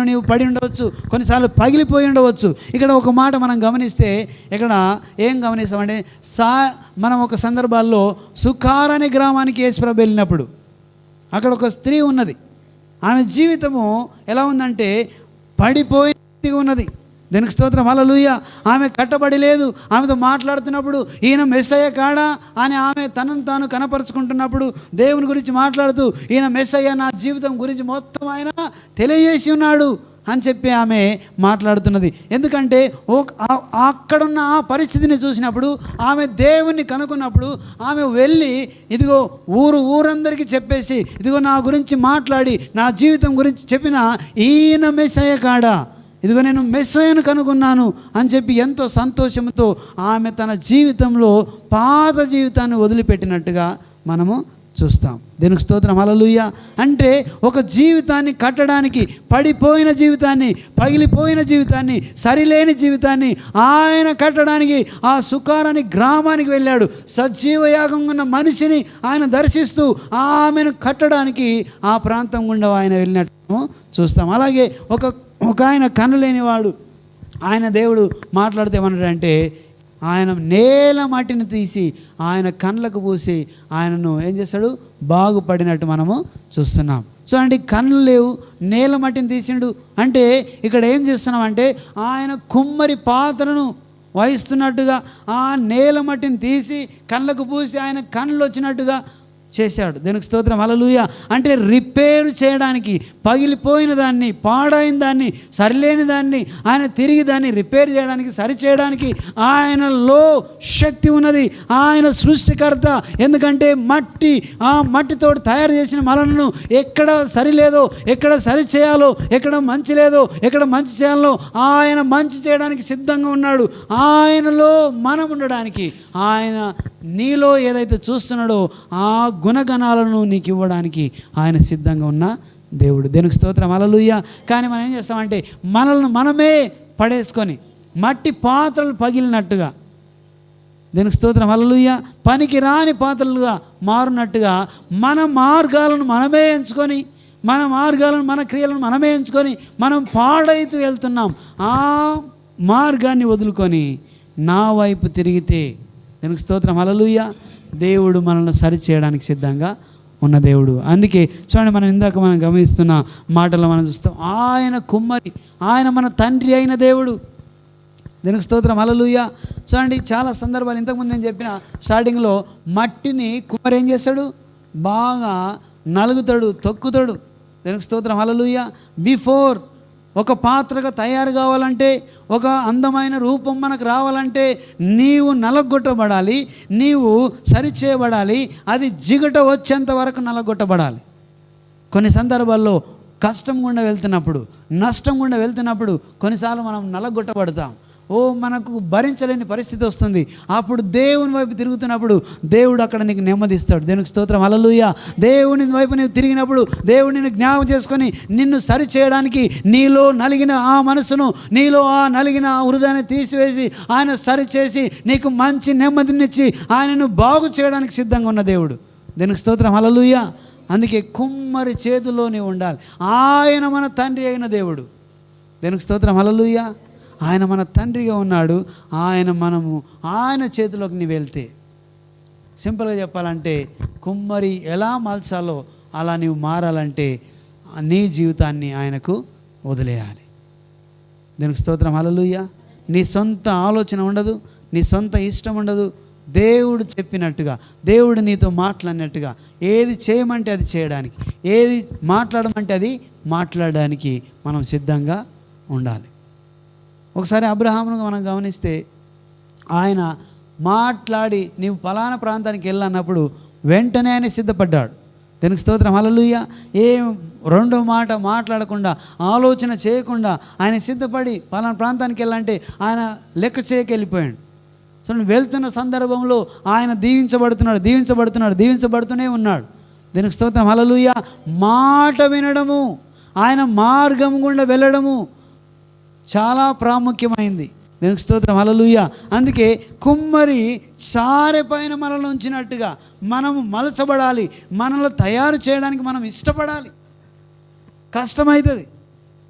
నీవు పడి ఉండవచ్చు, కొన్నిసార్లు పగిలిపోయి ఉండవచ్చు. ఇక్కడ ఒక మాట మనం గమనిస్తే ఇక్కడ ఏం గమనిస్తామంటే, మనం ఒక సందర్భాల్లో సుఖార్ అనే గ్రామానికి యేసుప్రభు వెళ్ళినప్పుడు అక్కడ ఒక స్త్రీ ఉన్నది. ఆమె జీవితము ఎలా ఉందంటే పడిపోయి ఉన్నది. దీనికి స్తోత్రం, హల్లెలూయా. ఆమె కట్టబడి లేదు. ఆమెతో మాట్లాడుతున్నప్పుడు ఈయన మెస్సయ్య కాడా అని ఆమె తనను తాను కనపరుచుకుంటున్నప్పుడు దేవుని గురించి మాట్లాడుతూ ఈయన మెస్సయ్య, నా జీవితం గురించి మొత్తం ఆయన తెలియజేసి ఉన్నాడు అని చెప్పి ఆమె మాట్లాడుతున్నది. ఎందుకంటే అక్కడున్న ఆ పరిస్థితిని చూసినప్పుడు, ఆమె దేవుణ్ణి కనుక్కున్నప్పుడు ఆమె వెళ్ళి ఇదిగో ఊరందరికీ చెప్పేసి, ఇదిగో నా గురించి మాట్లాడి నా జీవితం గురించి చెప్పిన ఈయన మెస్సయ్య కాడా, ఇదిగో నేను మెస్సయ్యను కనుగొన్నాను అని చెప్పి ఎంతో సంతోషంతో ఆమె తన జీవితంలో పాత జీవితాన్ని వదిలిపెట్టినట్టుగా మనము చూస్తాం. దీనికి స్తోత్రం, హల్లెలూయా. అంటే ఒక జీవితాన్ని కట్టడానికి, పడిపోయిన జీవితాన్ని, పగిలిపోయిన జీవితాన్ని, సరిలేని జీవితాన్ని ఆయన కట్టడానికి ఆ సుకారాని గ్రామానికి వెళ్ళాడు. సజీవయాగంగా ఉన్న మనిషిని ఆయన దర్శిస్తూ ఆమెను కట్టడానికి ఆ ప్రాంతం గుండా ఆయన వెళ్ళినట్టు చూస్తాం. అలాగే ఒక ఆయన కన్ను లేనివాడు, ఆయన దేవుడు మాట్లాడితే ఏమన్నాడంటే, ఆయన నేల మట్టిని తీసి ఆయన కళ్ళకు పూసి ఆయనను ఏం చేస్తాడు, బాగుపడినట్టు మనము చూస్తున్నాం. సో అంటే కళ్ళు లేవు, నేల మట్టిని తీసిండు అంటే ఇక్కడ ఏం చేస్తున్నామంటే ఆయన కుమ్మరి పాత్రను వహిస్తున్నట్టుగా ఆ నేల మట్టిని తీసి కళ్ళకు పూసి ఆయన కళ్ళు వచ్చినట్టుగా చేశాడు. దీనికి స్తోత్రం, హల్లెలూయా. అంటే రిపేర్ చేయడానికి, పగిలిపోయిన దాన్ని, పాడైన దాన్ని, సరిలేని దాన్ని ఆయన తిరిగి దాన్ని రిపేర్ చేయడానికి, సరిచేయడానికి ఆయనలో శక్తి ఉన్నది. ఆయన సృష్టికర్త. ఎందుకంటే ఆ మట్టితో తయారు చేసిన మనలను ఎక్కడ సరిలేదో, ఎక్కడ సరి చేయాలో, ఎక్కడ మంచి లేదో, ఎక్కడ మంచి చేయాలో ఆయన మంచి చేయడానికి సిద్ధంగా ఉన్నాడు. ఆయనలో మనం ఉండడానికి, ఆయన నీలో ఏదైతే చూస్తున్నాడో ఆ గుణగణాలను నీకు ఇవ్వడానికి ఆయన సిద్ధంగా ఉన్న దేవుడు. దేనికి స్తోత్రం, హల్లెలూయా. కానీ మనం ఏం చేస్తామంటే మనమే పడేసుకొని మట్టి పాత్రలు పగిలినట్టుగా, దేనికి స్తోత్రం, హల్లెలూయా, పనికి రాని పాత్రలుగా మారునట్టుగా మన మార్గాలను మనమే ఎంచుకొని, మన క్రియలను మనమే ఎంచుకొని మనం పాడైతూ వెళ్తున్నాం. ఆ మార్గాన్ని వదులుకొని నా వైపు తిరిగితే, దీనికి స్తోత్రం, హల్లెలూయా, దేవుడు మనల్ని సరి చేయడానికి సిద్ధంగా ఉన్న దేవుడు. అందుకే చూడండి, మనం గమనిస్తున్న మాటల్లో మనం చూస్తాం, ఆయన కుమ్మరి, ఆయన మన తండ్రి అయిన దేవుడు. దీనికి స్తోత్రం, హల్లెలూయా. చూడండి, చాలా సందర్భాలు ఇంతకుముందు నేను చెప్పిన స్టార్టింగ్లో మట్టిని కుమ్మరి ఏం చేస్తాడు, బాగా నలుగుతాడు, తొక్కుతాడు. దీనికి స్తోత్రం, హల్లెలూయా. బిఫోర్ ఒక పాత్రగా తయారు కావాలంటే, ఒక అందమైన రూపం మనకు రావాలంటే నీవు నలగొట్టబడాలి, నీవు సరిచేయబడాలి, అది జిగట వచ్చేంత వరకు నలగొట్టబడాలి. కొన్ని సందర్భాల్లో కష్టం గుండా వెళ్తున్నప్పుడు, నష్టం గుండా వెళ్తున్నప్పుడు కొన్నిసార్లు మనం నలగొట్టబడతాం. మనకు భరించలేని పరిస్థితి వస్తుంది. అప్పుడు దేవుని వైపు తిరుగుతున్నప్పుడు దేవుడు అక్కడ నీకు నెమ్మదిస్తాడు. దేవునికి స్తోత్రం, హల్లెలూయా. దేవుని వైపు నీవు తిరిగినప్పుడు దేవుడు నిన్ను జ్ఞాపకం చేసుకొని నిన్ను సరిచేయడానికి, నీలో నలిగిన ఆ మనసును, నీలో ఆ నలిగిన ఆ హృదయాన్ని తీసివేసి ఆయన సరిచేసి నీకు మంచి నెమ్మదినిచ్చి ఆయనను బాగు చేయడానికి సిద్ధంగా ఉన్న దేవుడు. దేవునికి స్తోత్రం, హల్లెలూయా. అందుకే కుమ్మరి చేతిలో నీవు ఉండాలి. ఆయన మన తండ్రి అయిన దేవుడు. దేవునికి స్తోత్రం, హల్లెలూయా. ఆయన మన తండ్రిగా ఉన్నాడు. ఆయన చేతిలోకి నీవు వెళ్తే, సింపుల్గా చెప్పాలంటే కుమ్మరి ఎలా మలచాలో అలా నీవు మారాలంటే నీ జీవితాన్ని ఆయనకు వదిలేయాలి. దేవునికి స్తోత్రం, హల్లెలూయా. నీ సొంత ఆలోచన ఉండదు, నీ సొంత ఇష్టం ఉండదు. దేవుడు చెప్పినట్టుగా, దేవుడు నీతో మాట్లాడినట్టుగా ఏది చేయమంటే అది చేయడానికి, ఏది మాట్లాడమంటే అది మాట్లాడడానికి మనం సిద్ధంగా ఉండాలి. ఒకసారి అబ్రహామును మనం గమనిస్తే ఆయన మాట్లాడి నీవు ఫలానా ప్రాంతానికి వెళ్ళన్నప్పుడు వెంటనే ఆయన సిద్ధపడ్డాడు. దేవునికి స్తోత్రం, హల్లెలూయా. రెండో మాట మాట్లాడకుండా, ఆలోచన చేయకుండా ఆయన సిద్ధపడి ఫలానా ప్రాంతానికి వెళ్ళాలంటే ఆయన లెక్క చేయకెళ్ళిపోయాడు. సో నువ్వు వెళ్తున్న సందర్భంలో ఆయన దీవించబడుతూనే ఉన్నాడు. దీనికి స్తోత్రం, హల్లెలూయా. మాట వినడము, ఆయన మార్గం గుండా వెళ్ళడము చాలా ప్రాముఖ్యమైంది. దీనికి స్తోత్రం, హల్లెలూయా. అందుకే కుమ్మరి సారె పైన మనల్ని ఉంచినట్టుగా మనము మలచబడాలి. మనల్ని తయారు చేయడానికి మనం ఇష్టపడాలి. కష్టమవుతుంది.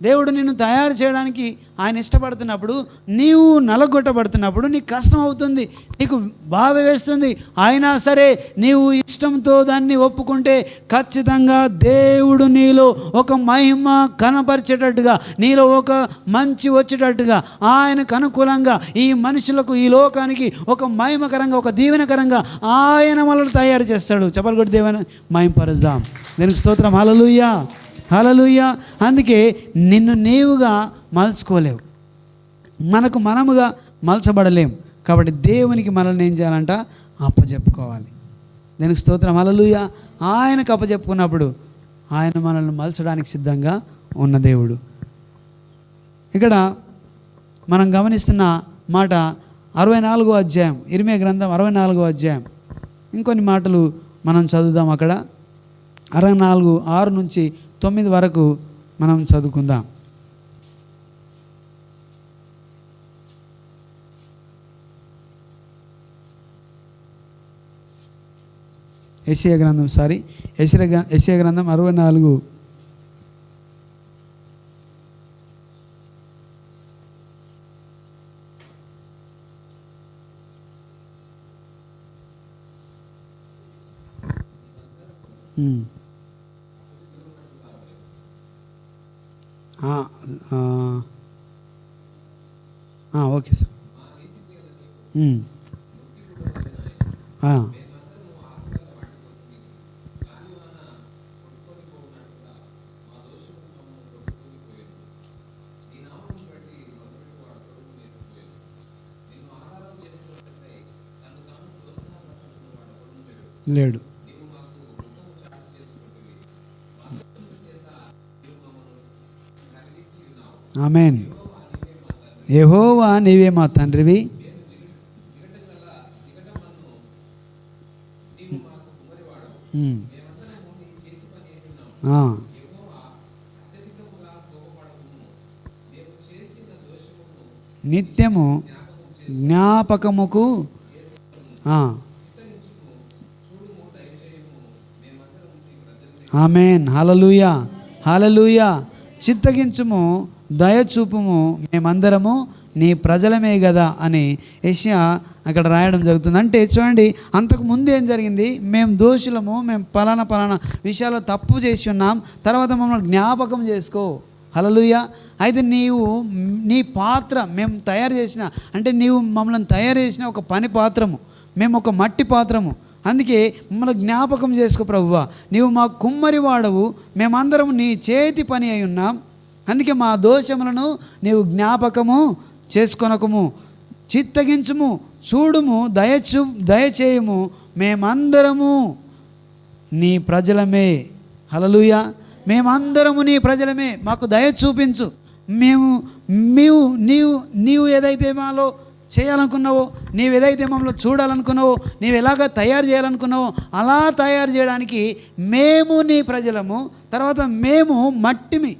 దేవుడు నిన్ను తయారు చేయడానికి ఆయన ఇష్టపడుతున్నప్పుడు, నీవు నలగొట్టబడుతున్నప్పుడు నీకు కష్టం అవుతుంది, నీకు బాధ వేస్తుంది. అయినా సరే నీవు ఇష్టంతో దాన్ని ఒప్పుకుంటే ఖచ్చితంగా దేవుడు నీలో ఒక మహిమ కనపరిచేటట్టుగా, నీలో ఒక మంచి వచ్చేటట్టుగా, ఆయనకు అనుకూలంగా ఈ మనుషులకు, ఈ లోకానికి ఒక మహిమకరంగా, ఒక దీవెనకరంగా ఆయన మనల్ని తయారు చేస్తాడు. చెప్పలు కొట్టి దేవుని మహిమపరుద్దాం. దీనికి స్తోత్రం, హల్లెలూయా, హల్లెలూయా. అందుకే నిన్ను నీవుగా మలుచుకోలేవు, మనకు మనముగా మలచబడలేము. కాబట్టి దేవునికి మనల్ని ఏం చేయాలంట? అప్పచెప్పుకోవాలి. దీనికి స్తోత్రం, హల్లెలూయా. ఆయనకు అప్పచెప్పుకున్నప్పుడు ఆయన మనల్ని మలచడానికి సిద్ధంగా ఉన్న దేవుడు. ఇక్కడ మనం గమనిస్తున్న మాట 64వ అధ్యాయం, ఇర్మియా గ్రంథం 64వ అధ్యాయం. ఇంకొన్ని మాటలు మనం చదువుదాం. అక్కడ 64:6-9 వరకు మనం చదువుకుందాం. యెషయా గ్రంథం 64 ఓకే సార్. లేడు. ఆమేన్. యెహోవా నీవే మా తండ్రివి, నిత్యము జ్ఞాపకముకు ఆమేన్. హల్లెలూయా, హల్లెలూయా. చిత్తగించుము, దయచూపుము, మేమందరము నీ ప్రజలమే కదా అని యెషయా అక్కడ రాయడం జరుగుతుంది. అంటే చూడండి, అంతకు ముందు ఏం జరిగింది? మేము దోషులము, మేము పలానా విషయాల్లో తప్పు చేసి ఉన్నాం, తర్వాత మమ్మల్ని జ్ఞాపకం చేసుకో. హల్లెలూయా. అయితే నీవు నీ పాత్ర మేము తయారు చేసిన, అంటే నీవు మమ్మల్ని తయారు చేసిన ఒక పని పాత్రము, మేము ఒక మట్టి పాత్రము. అందుకే మమ్మల్ని జ్ఞాపకం చేసుకో ప్రభువా. నీవు మా కుమ్మరి వాడవు, మేమందరం నీ చేతి పని అయి ఉన్నాం. అందుకే మా దోషములను నీవు జ్ఞాపకము చేసుకొనకము. చిత్తగించుము, చూడుము, దయచేయము, మేమందరము నీ ప్రజలమే. హల్లెలూయా. మేమందరము నీ ప్రజలమే, మాకు దయ చూపించు. నీవు ఏదైతే మాలో చేయాలనుకున్నావో, నీవు ఏదైతే మమ్మల్ని చూడాలనుకున్నావో, నీవు ఎలాగ తయారు చేయాలనుకున్నావో అలా తయారు చేయడానికి మేము నీ ప్రజలము, తర్వాత మేము మట్టిమి.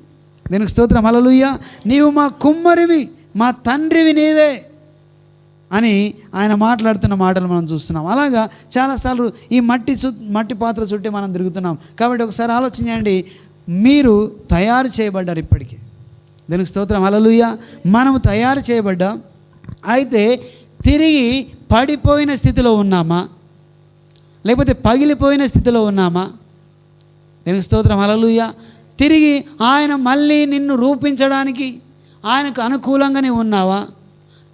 దీనికి స్తోత్రం. హల్లెలూయా. నీవు మా కుమ్మరివి, మా తండ్రివి నీవే అని ఆయన మాట్లాడుతున్న మాటలు మనం చూస్తున్నాం. అలాగా చాలాసార్లు ఈ మట్టి పాత్ర చుట్టే మనం తిరుగుతున్నాం. కాబట్టి ఒకసారి ఆలోచన చేయండి, మీరు తయారు చేయబడ్డారు ఇప్పటికీ. దీనికి స్తోత్రం. హల్లెలూయా. మనము తయారు చేయబడ్డాం. అయితే తిరిగి పడిపోయిన స్థితిలో ఉన్నామా, లేకపోతే పగిలిపోయిన స్థితిలో ఉన్నామా? దీనికి స్తోత్రం. హల్లెలూయా. తిరిగి ఆయన మళ్ళీ నిన్ను రూపించడానికి ఆయనకు అనుకూలంగా నీవు ఉన్నావా,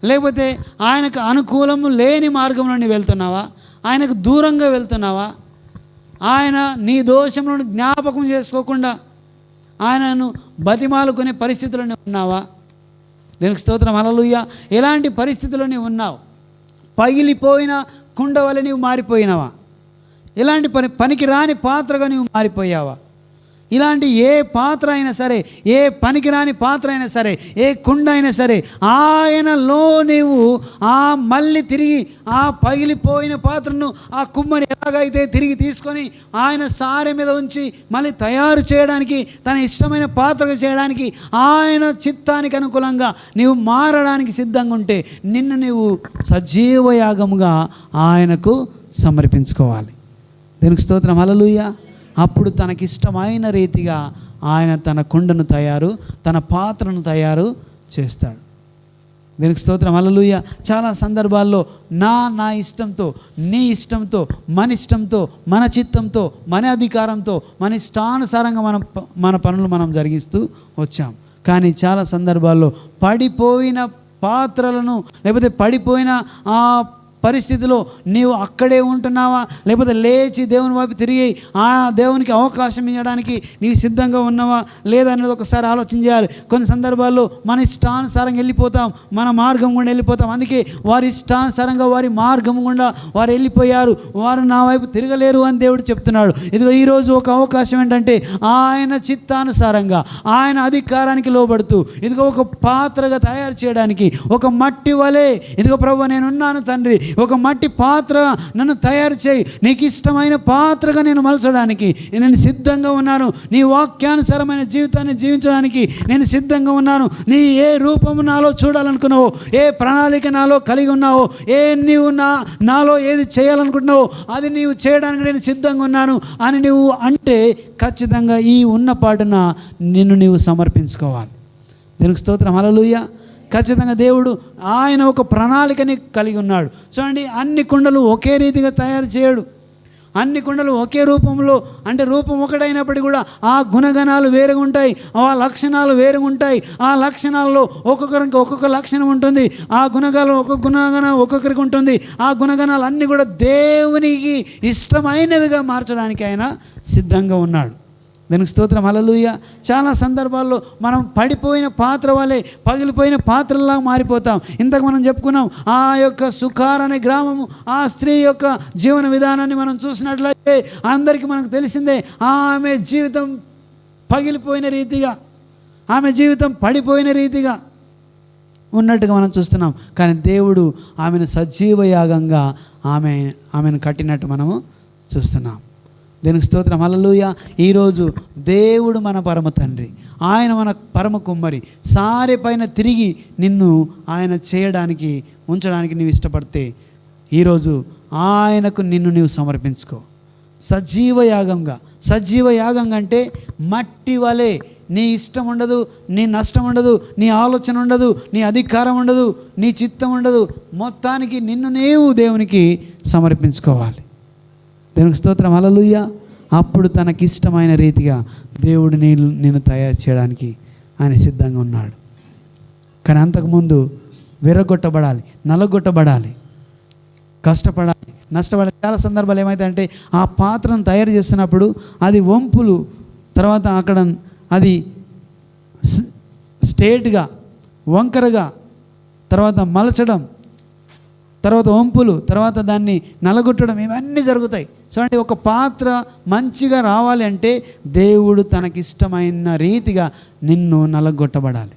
లేకపోతే ఆయనకు అనుకూలము లేని మార్గంలో నీవు వెళ్తున్నావా, ఆయనకు దూరంగా వెళ్తున్నావా? ఆయన నీ దోషములను జ్ఞాపకం చేసుకోకుండా ఆయనను బతిమాలుకునే పరిస్థితుల్లో ఉన్నావా? దీనికి స్తోత్రం. హల్లెలూయా. ఎలాంటి పరిస్థితుల్లో నీవు ఉన్నావు? పగిలిపోయిన కుండ వలె నీవు మారిపోయినావా? ఇలాంటి పనికి రాని పాత్రగా నీవు మారిపోయావా? ఇలాంటి ఏ పాత్ర అయినా సరే, ఏ పనికిరాని పాత్ర అయినా సరే, ఏ కుండ అయినా సరే, ఆయనలో నీవు మళ్ళీ తిరిగి ఆ పగిలిపోయిన పాత్రను ఆ కుమ్మరి ఎలాగైతే తిరిగి తీసుకొని ఆయన సారె మీద ఉంచి మళ్ళీ తయారు చేయడానికి, తన ఇష్టమైన పాత్రగా చేయడానికి, ఆయన చిత్తానికి అనుకూలంగా నీవు మారడానికి సిద్ధంగా ఉంటే నిన్ను నీవు సజీవయాగముగా ఆయనకు సమర్పించుకోవాలి. దీనికి స్తోత్రం. హల్లెలూయా. అప్పుడు తనకిష్టమైన రీతిగా ఆయన తన కుండను తన పాత్రను తయారు చేస్తాడు. దీనికి స్తోత్రం. హల్లెలూయా. చాలా సందర్భాల్లో నా ఇష్టంతో, నీ ఇష్టంతో, మన ఇష్టంతో, మన చిత్తంతో, మన అధికారంతో, మన ఇష్టానుసారంగా మన పనులు మనం జరిగిస్తూ వచ్చాం. కానీ చాలా సందర్భాల్లో పడిపోయిన పాత్రలను, లేకపోతే పడిపోయిన ఆ పరిస్థితిలో నీవు అక్కడే ఉంటున్నావా, లేకపోతే లేచి దేవుని వైపు తిరిగి ఆ దేవునికి అవకాశం ఇవ్వడానికి నీవు సిద్ధంగా ఉన్నావా లేదా అనేది ఒకసారి ఆలోచన చేయాలి. కొన్ని సందర్భాల్లో మన ఇష్టానుసారంగా వెళ్ళిపోతాం, మన మార్గం గుండా వెళ్ళిపోతాం. అందుకే వారి ఇష్టానుసారంగా వారి మార్గం గుండా వారు వెళ్ళిపోయారు, వారు నా వైపు తిరగలేరు అని దేవుడు చెప్తున్నాడు. ఇదిగో ఈరోజు ఒక అవకాశం ఏంటంటే ఆయన చిత్తానుసారంగా, ఆయన అధికారానికి లోబడుతూ, ఇదిగో ఒక పాత్రగా తయారు చేయడానికి, ఒక మట్టి వలె, ఇదిగో ప్రభువా నేనున్నాను తండ్రి, ఒక మట్టి పాత్ర నన్ను తయారు చేయి, నీకు ఇష్టమైన పాత్రగా నేను మలచడానికి నేను సిద్ధంగా ఉన్నాను. నీ వాక్యానుసారమైన జీవితాన్ని జీవించడానికి నేను సిద్ధంగా ఉన్నాను. నీ ఏ రూపము నాలో చూడాలనుకున్నావో, ఏ ప్రణాళిక నాలో కలిగి ఉన్నావో, నీవు నాలో ఏది చేయాలనుకుంటున్నావో అది నీవు చేయడానికి నేను సిద్ధంగా ఉన్నాను అని నువ్వు అంటే ఖచ్చితంగా ఈ ఉన్న పాటున నిన్ను నీవు సమర్పించుకోవాలి. దీనికి స్తోత్రం. హల్లెలూయా. ఖచ్చితంగా దేవుడు ఆయన ఒక ప్రణాళికని కలిగి ఉన్నాడు. చూడండి, అన్ని కుండలు ఒకే రీతిగా తయారు చేయడు. అన్ని కుండలు ఒకే రూపంలో, అంటే రూపం ఒకటైనప్పటికీ కూడా ఆ గుణగణాలు వేరుగా ఉంటాయి, ఆ లక్షణాలు వేరుగా ఉంటాయి. ఆ లక్షణాల్లో ఒక్కొక్కరికి ఒక్కొక్క లక్షణం ఉంటుంది. ఆ గుణగాలు ఒక్కొక్క గుణగణం ఒక్కొక్కరికి ఉంటుంది. ఆ గుణగణాలు అన్నీ కూడా దేవునికి ఇష్టమైనవిగా మార్చడానికి ఆయన సిద్ధంగా ఉన్నాడు. దీనికి స్తోత్రం. హల్లెలూయా. చాలా సందర్భాల్లో మనం పడిపోయిన పాత్ర వలె, పగిలిపోయిన పాత్రలా మారిపోతాం. ఇంతకు మనం చెప్పుకున్నాం, ఆ యొక్క సుఖార్ అనే గ్రామము, ఆ స్త్రీ యొక్క జీవన విధానాన్ని మనం చూసినట్లయితే అందరికీ మనకు తెలిసిందే. ఆమె జీవితం పగిలిపోయిన రీతిగా, ఆమె జీవితం పడిపోయిన రీతిగా ఉన్నట్టుగా మనం చూస్తున్నాం. కానీ దేవుడు ఆమెను సజీవ యాగంగా ఆమెను కట్టినట్టు మనము చూస్తున్నాం. దీనికి స్తోత్రం. హల్లెలూయా. ఈరోజు దేవుడు మన పరమ తండ్రి, ఆయన మన పరమ కుమ్మరి, సారె పైన తిరిగి నిన్ను ఆయన చేయడానికి, ఉంచడానికి నీవు ఇష్టపడితే ఈరోజు ఆయనకు నిన్ను నీవు సమర్పించుకో సజీవయాగంగా. సజీవయాగంగా అంటే మట్టి వలె, నీ ఇష్టం ఉండదు, నీ నష్టం ఉండదు, నీ ఆలోచన ఉండదు, నీ అధికారం ఉండదు, నీ చిత్తం ఉండదు. మొత్తానికి నిన్ను నీవు దేవునికి సమర్పించుకోవాలి. దేవునికి స్తోత్రం. హల్లెలూయా. అప్పుడు తనకిష్టమైన రీతిగా దేవుడు నేను తయారు చేయడానికి ఆయన సిద్ధంగా ఉన్నాడు. కానీ అంతకుముందు విరగొట్టబడాలి, నలగొట్టబడాలి, కష్టపడాలి, నష్టపడాలి. చాలా సందర్భాలు ఏమైతే ఆ పాత్రను తయారు చేస్తున్నప్పుడు అది వంపులు, తర్వాత అక్కడ అది స్ట్రేట్గా, వంకరగా, తర్వాత మలచడం, తర్వాత వంపులు, తర్వాత దాన్ని నలగొట్టడం, ఇవన్నీ జరుగుతాయి. చూడండి, ఒక పాత్ర మంచిగా రావాలి అంటే దేవుడు తనకిష్టమైన రీతిగా నిన్ను నలగొట్టబడాలి.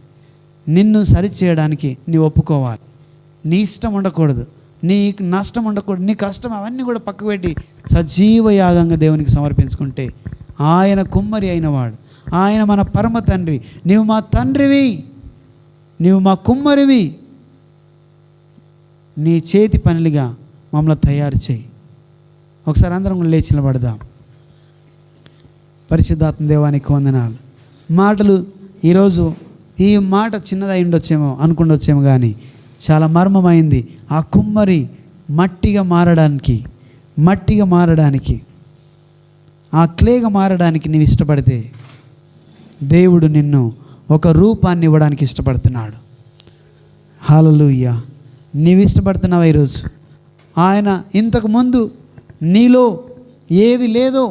నిన్ను సరిచేయడానికి నీవు ఒప్పుకోవాలి. నీ ఇష్టం ఉండకూడదు, నీ నష్టం ఉండకూడదు, నీ కష్టం అవన్నీ కూడా పక్కకు పెట్టి సజీవ యాగంగా దేవునికి సమర్పించుకుంటే ఆయన కుమ్మరి అయినవాడు, ఆయన మన పరమ తండ్రి. నీవు మా తండ్రివి, నీవు మా కుమ్మరివి, నీ చేతి పనులుగా మమ్మల్ని తయారు చేయి. ఒకసారి అందరం లేచి నిలబడదాం. పరిశుద్ధాత్మ దేవానికి వందనాలు. మాటలు ఈరోజు ఈ మాట చిన్నదై ఉండొచ్చేమో అనుకుండొచ్చేమో, కానీ చాలా మర్మమైంది. ఆ కుమ్మరి మట్టిగా మారడానికి ఆ క్లేగా మారడానికి నీవు ఇష్టపడితే దేవుడు నిన్ను ఒక రూపాన్ని ఇవ్వడానికి ఇష్టపడుతున్నాడు. హల్లెలూయా. నీవు ఇష్టపడుతున్నావా ఈరోజు? ఆయన ఇంతకుముందు నీలో ఏది లేదో,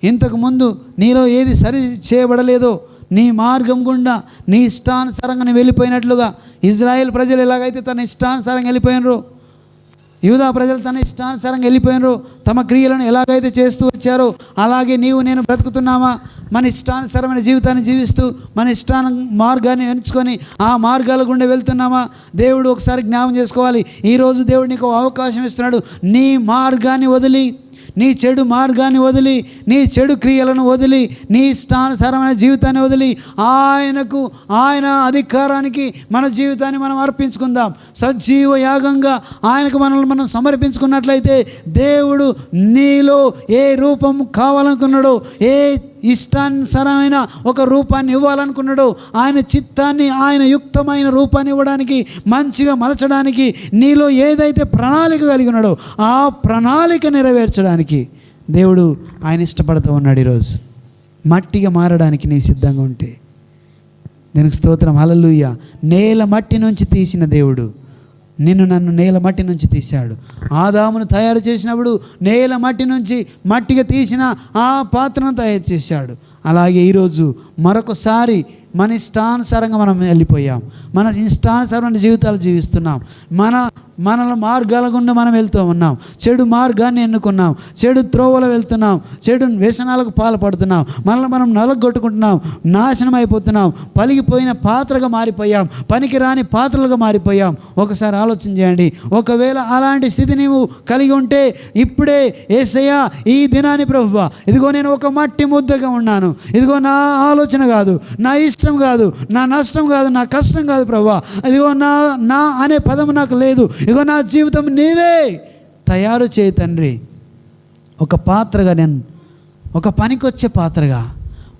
ఇంతకుముందు నీలో ఏది సరి చేయబడలేదో, నీ మార్గం గుండా నీ ఇష్టానుసారంగా నువ్వు వెళ్ళిపోయినట్లుగా ఇజ్రాయేల్ ప్రజలు ఎలాగైతే తన ఇష్టానుసారంగా వెళ్ళిపోయినరో, యూదా ప్రజలు తన ఇష్టానుసారంగా వెళ్ళిపోయినరో, తమ క్రియలను ఎలాగైతే చేస్తూ వచ్చారో, అలాగే నీవు నేను బ్రతుకుతున్నామా? మన ఇష్టానుసారమైన జీవితాన్ని జీవిస్తూ మన మార్గాన్ని ఎంచుకొని ఆ మార్గాల గుండా వెళ్తున్నామా? దేవుడు ఒకసారి జ్ఞాపకం చేసుకోవాలి. ఈరోజు దేవుడు నీకు అవకాశం ఇస్తున్నాడు. నీ మార్గాన్ని వదిలి, నీ చెడు మార్గాన్ని వదిలి, నీ చెడు క్రియలను వదిలి, నీ ఇష్టానుసారమైన జీవితాన్ని వదిలి ఆయన అధికారానికి మన జీవితాన్ని మనం అర్పించుకుందాం. సజీవ యాగంగా ఆయనకు మనల్ని మనం సమర్పించుకున్నట్లయితే దేవుడు నీలో ఏ రూపం కావాలనుకున్నాడో, ఏ ఇష్టానుసారమైన ఒక రూపాన్ని ఇవ్వాలనుకున్నాడో, ఆయన చిత్తాన్ని, ఆయన యుక్తమైన రూపాన్ని ఇవ్వడానికి, మంచిగా మలచడానికి, నీలో ఏదైతే ప్రణాళిక కలిగి ఉన్నాడో ఆ ప్రణాళిక నెరవేర్చడానికి దేవుడు ఆయన ఇష్టపడుతూ ఉన్నాడు. ఈరోజు మట్టిగా మారడానికి నీవు సిద్ధంగా ఉంటే దీనికి స్తోత్రం. హల్లెలూయా. నేల మట్టి నుంచి తీసిన దేవుడు నన్ను నేల మట్టి నుంచి తీశాడు. ఆదామును తయారు చేసినప్పుడు నేల మట్టి నుంచి మట్టిగా తీసిన ఆ పాత్రను తయారు చేశాడు. అలాగే ఈరోజు మరొకసారి మన ఇష్టానుసారంగా మనం వెళ్ళిపోయాం, మన ఇష్టానుసారమైన జీవితాలు జీవిస్తున్నాం, మనల మార్గాల గుండా మనం వెళ్తూ ఉన్నాం, చెడు మార్గాన్ని ఎన్నుకున్నాం, చెడు త్రోవలో వెళ్తున్నాం, చెడు వ్యసనాలకు పాల్పడుతున్నాం, మనల్ని మనం నలగొట్టుకుంటున్నాం, నాశనం అయిపోతున్నాం, పలిగిపోయిన పాత్రగా మారిపోయాం, పనికిరాని పాత్రలుగా మారిపోయాం. ఒకసారి ఆలోచన చేయండి. ఒకవేళ అలాంటి స్థితి నీవు కలిగి ఉంటే ఇప్పుడే యేసయ్యా ఈ దినాన్ని ప్రభువా, ఇదిగో నేను ఒక మట్టి ముద్దగా ఉన్నాను, ఇదిగో నా ఆలోచన కాదు, నా ఇష్టం కాదు, నా నష్టం కాదు, నా కష్టం కాదు ప్రభువా, ఇదిగో నా అనే పదం నాకు లేదు, ఇదిగో నా జీవితం నీవే తయారు చేయి తండ్రి. ఒక పాత్రగా, నేను ఒక పనికొచ్చే పాత్రగా,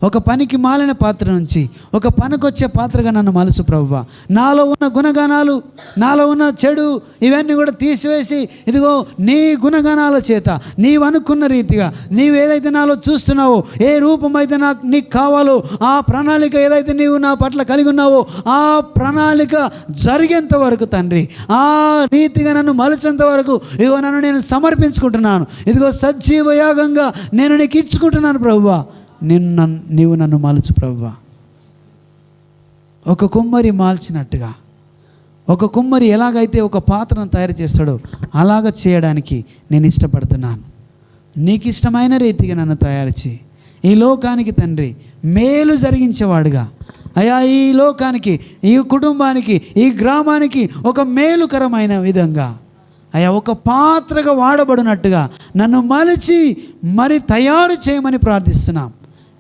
ఒక పనికి మాలిన పాత్ర నుంచి ఒక పనికొచ్చే పాత్రగా నన్ను మలుసు ప్రభువా. నాలో ఉన్న గుణగణాలు, నాలో ఉన్న చెడు ఇవన్నీ కూడా తీసివేసి, ఇదిగో నీ గుణగణాల చేత, నీవు అనుకున్న రీతిగా, నీవు ఏదైతే నాలో చూస్తున్నావో, ఏ రూపం అయితే నీకు కావాలో, ఆ ప్రణాళిక ఏదైతే నీవు నా పట్ల కలిగి ఉన్నావో ఆ ప్రణాళిక జరిగేంత వరకు తండ్రి, ఆ రీతిగా నన్ను మలిచేంత వరకు ఇదిగో నన్ను నేను సమర్పించుకుంటున్నాను. ఇదిగో సజీవ యాగంగా నేను నీకు ఇచ్చుకుంటున్నాను ప్రభువా. నీవు నన్ను మలుచు ప్రభువా. ఒక కుమ్మరి మాల్చినట్టుగా, ఒక కుమ్మరి ఎలాగైతే ఒక పాత్రను తయారు చేస్తాడో అలాగ చేయడానికి నేను ఇష్టపడుతున్నాను. నీకు ఇష్టమైన రీతిగా నన్ను తయారు చేయి. ఈ లోకానికి తండ్రి మేలు జరిగించేవాడుగా, అయ్యా ఈ లోకానికి, ఈ కుటుంబానికి, ఈ గ్రామానికి ఒక మేలుకరమైన విధంగా, అయ్యా ఒక పాత్రగా వాడబడినట్టుగా నన్ను మలిచి మరి తయారు చేయమని ప్రార్థిస్తున్నాం.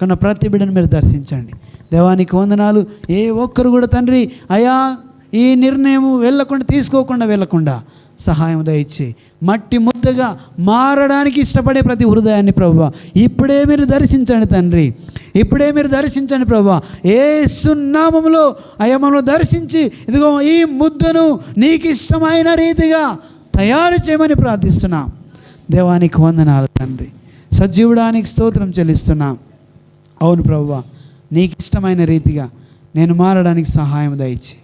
కన్నా ప్రతి బిడ్డను మీరు దర్శించండి. దేవానికి వందనాలు. ఏ ఒక్కరు కూడా తండ్రి అయ్యా ఈ నిర్ణయం తీసుకోకుండా వెళ్ళకుండా సహాయం దయచేయి. మట్టి ముద్దగా మారడానికి ఇష్టపడే ప్రతి హృదయాన్ని ప్రభువా ఇప్పుడే మీరు దర్శించండి తండ్రి, ఇప్పుడే మీరు దర్శించండి ప్రభువా. యేసు నామములో అయ్యా మమ్మల్ని దర్శించి ఇదిగో ఈ ముద్దను నీకు ఇష్టమైన రీతిగా తయారు చేయమని ప్రార్థిస్తున్నాం. దేవానికి వందనాలు తండ్రి. సజీవుడానికి స్తోత్రం చెల్లిస్తున్నాం. అవును ప్రభువా, నీకు ఇష్టమైన రీతిగా నేను మారడానికి సహాయం దయచి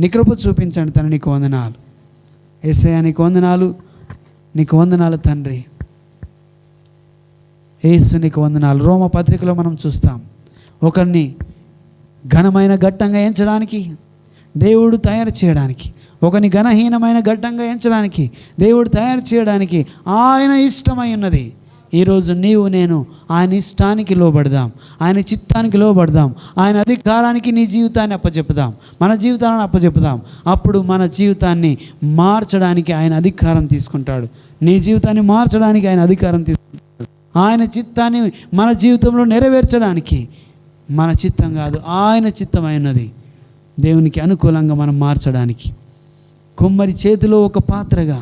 నీ కృప చూపించండి తండ్రి. నీకు వందనాలు యేసయ్యా, నీకు వందనాలు, నీకు వందనాలు తండ్రి. యేసు నీకు వందనాలు. రోమ పత్రికలో మనం చూస్తాం, ఒకరిని ఘనమైన ఘట్టంగా ఎంచడానికి దేవుడు తయారు చేయడానికి, ఒకరిని ఘనహీనమైన ఘట్టంగా ఎంచడానికి దేవుడు తయారు చేయడానికి ఆయన ఇష్టమై ఉన్నది. ఈరోజు నీవు నేను ఆయన ఇష్టానికి లోబడదాం, ఆయన చిత్తానికి లోబడదాం, ఆయన అధికారానికి నీ జీవితాన్ని అప్పచెప్పుదాం, మన జీవితాలను అప్పచెప్పుదాం. అప్పుడు మన జీవితాన్ని మార్చడానికి ఆయన అధికారం తీసుకుంటాడు. నీ జీవితాన్ని మార్చడానికి ఆయన అధికారం తీసుకుంటాడు. ఆయన చిత్తాన్ని మన జీవితంలో నెరవేర్చడానికి మన చిత్తం కాదు, ఆయన చిత్తమైనది దేవునికి అనుకూలంగా మనం మార్చడానికి. కుమ్మరి చేతిలో ఒక పాత్రగా,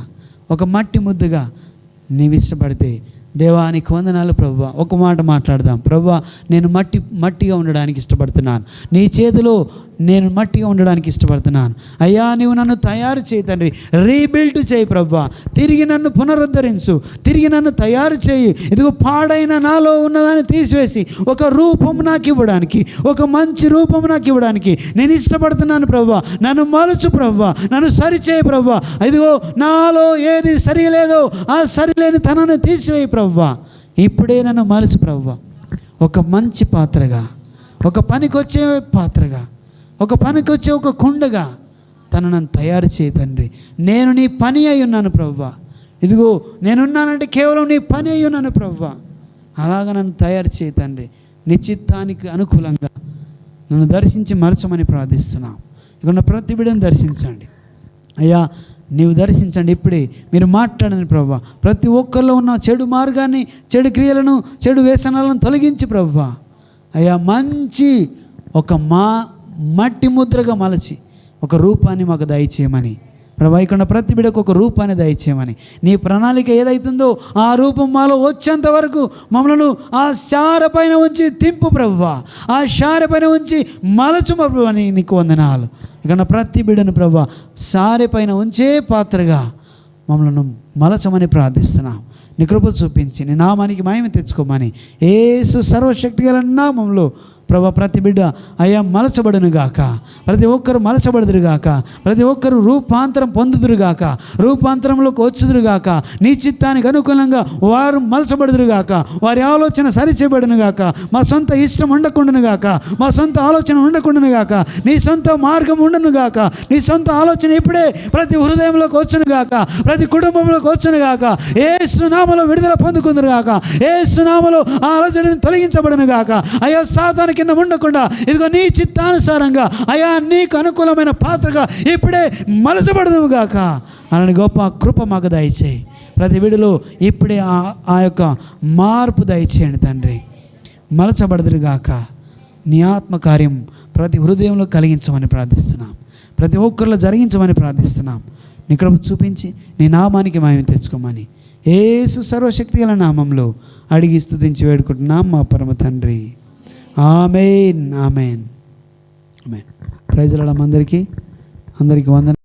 ఒక మట్టి ముద్దగా నీవు ఇష్టపడితే, దేవా నీకు వందనాలు ప్రభువా. ఒక మాట మాట్లాడదాం. ప్రభువా, నేను మట్టిగా ఉండడానికి ఇష్టపడుతున్నాను, నీ చేతిలో నేను మట్టిగా ఉండడానికి ఇష్టపడుతున్నాను. అయ్యా నీవు నన్ను తయారు చేయి తండ్రి, రీబిల్డ్ చేయి ప్రభువా. తిరిగి నన్ను పునరుద్ధరించు, తిరిగి నన్ను తయారు చేయి. ఇదిగో పాడైన నాలో ఉన్నదాన్ని తీసివేసి ఒక రూపం నాకు ఇవ్వడానికి, ఒక మంచి రూపం నాకు ఇవ్వడానికి నేను ఇష్టపడుతున్నాను ప్రభువా. నన్ను మలుచు ప్రభువా, నన్ను సరిచేయి ప్రభువా. ఇదిగో నాలో ఏది సరిలేదో ఆ సరిలేని తనను తీసివేయి ప్రభువా. ఇప్పుడే నన్ను మలుచు ప్రభువా. ఒక మంచి పాత్రగా, ఒక పనికొచ్చే పాత్రగా, ఒక పనికొచ్చే ఒక కుండగా నన్ను తయారు చేయి తండ్రి. నేను నీ పని అయి ఉన్నాను ప్రభువా. ఇదిగో నేనున్నానంటే కేవలం నీ పని అయి ఉన్నాను ప్రభువా. అలాగా నన్ను తయారు చేయి తండ్రి. నీ చిత్తానికి అనుకూలంగా నన్ను దర్శించి మరచమని ప్రార్థిస్తున్నాం. ఇక్కడ ప్రతి బిడ్డను దర్శించండి అయ్యా, నీవు దర్శించండి. ఇప్పుడే మీరు మాట్లాడండి ప్రభువా. ప్రతి ఒక్కరిలో ఉన్న చెడు మార్గాన్ని, చెడు క్రియలను, చెడు వ్యసనాలను తొలగించి ప్రభువా అయ్యా మంచి ఒక మట్టి ముద్రగా మలచి ఒక రూపాన్ని మాకు దయచేయమని ప్రభా. ఇక్కడ ప్రతి బిడ్డకు ఒక రూపాన్ని దయచేయమని, నీ ప్రణాళిక ఏదైతుందో ఆ రూపం మాలో వచ్చేంత వరకు మమ్మల్ని ఆ శార పైన ఉంచి తింపు ప్రభువా, ఆ శార పైన ఉంచి మలచు ప్రభు అని నీకు వందనాలు. ఇక్కడ ప్రతి బిడ్డను ప్రభువా సారె పైన ఉంచే పాత్రగా మమ్మల్ని మలచమని ప్రార్థిస్తున్నాం. నీ కృప చూపించి నీ నామానికి మహిమ తెచ్చుకోమని యేసు సర్వశక్తి గల నామములో ప్రభా ప్రతి బిడ్డ అయ్యా మలచబడునుగాక, ప్రతి ఒక్కరు మలచబడుదురుగాక, ప్రతి ఒక్కరు రూపాంతరం పొందుదురుగాక, రూపాంతరంలోకి వచ్చుదురుగాక, నీ చిత్తానికి అనుకూలంగా వారు మలచబడుదురుగాక, వారి ఆలోచన సరిచేయబడునుగాక, మా సొంత ఇష్టం ఉండకుండానుగాక, మా సొంత ఆలోచన ఉండకుండానుగాక, నీ సొంత మార్గం ఉండనుగాక, నీ సొంత ఆలోచన ఇప్పుడే ప్రతి హృదయంలోకి వచ్చునుగాక, ప్రతి కుటుంబంలోకి వచ్చునుగాక, యేసు నామములో విడుదల పొందుకుందురుగాక, యేసు నామములో ఆ ఆలోచనను తొలగించబడునుగాక. అయ్యా సాతాను కింద ఉండకుండా ఇదిగో నీ చిత్తానుసారంగా అయా నీకు అనుకూలమైన పాత్రగా ఇప్పుడే మలచబడదుగాక అలాంటి గొప్ప కృప మాకు దయచేయి. ప్రతి వీడిలో ఇప్పుడే ఆ యొక్క మార్పు దయచేయండి తండ్రి. మలచబడదురుగాక. నీ ఆత్మకార్యం ప్రతి హృదయంలో కలిగించమని ప్రార్థిస్తున్నాం, ప్రతి ఒక్కరిలో జరిగించమని ప్రార్థిస్తున్నాం. నీ కృప చూపించి నీ నామానికి మహిమ తెచ్చుకోమని యేసు సర్వశక్తి గల నామంలో అడిగి స్తుతించి వేడుకుంటున్నాం మా పరమ తండ్రి. Amen amen amen. Praise lord. అందరికీ వందనాలు.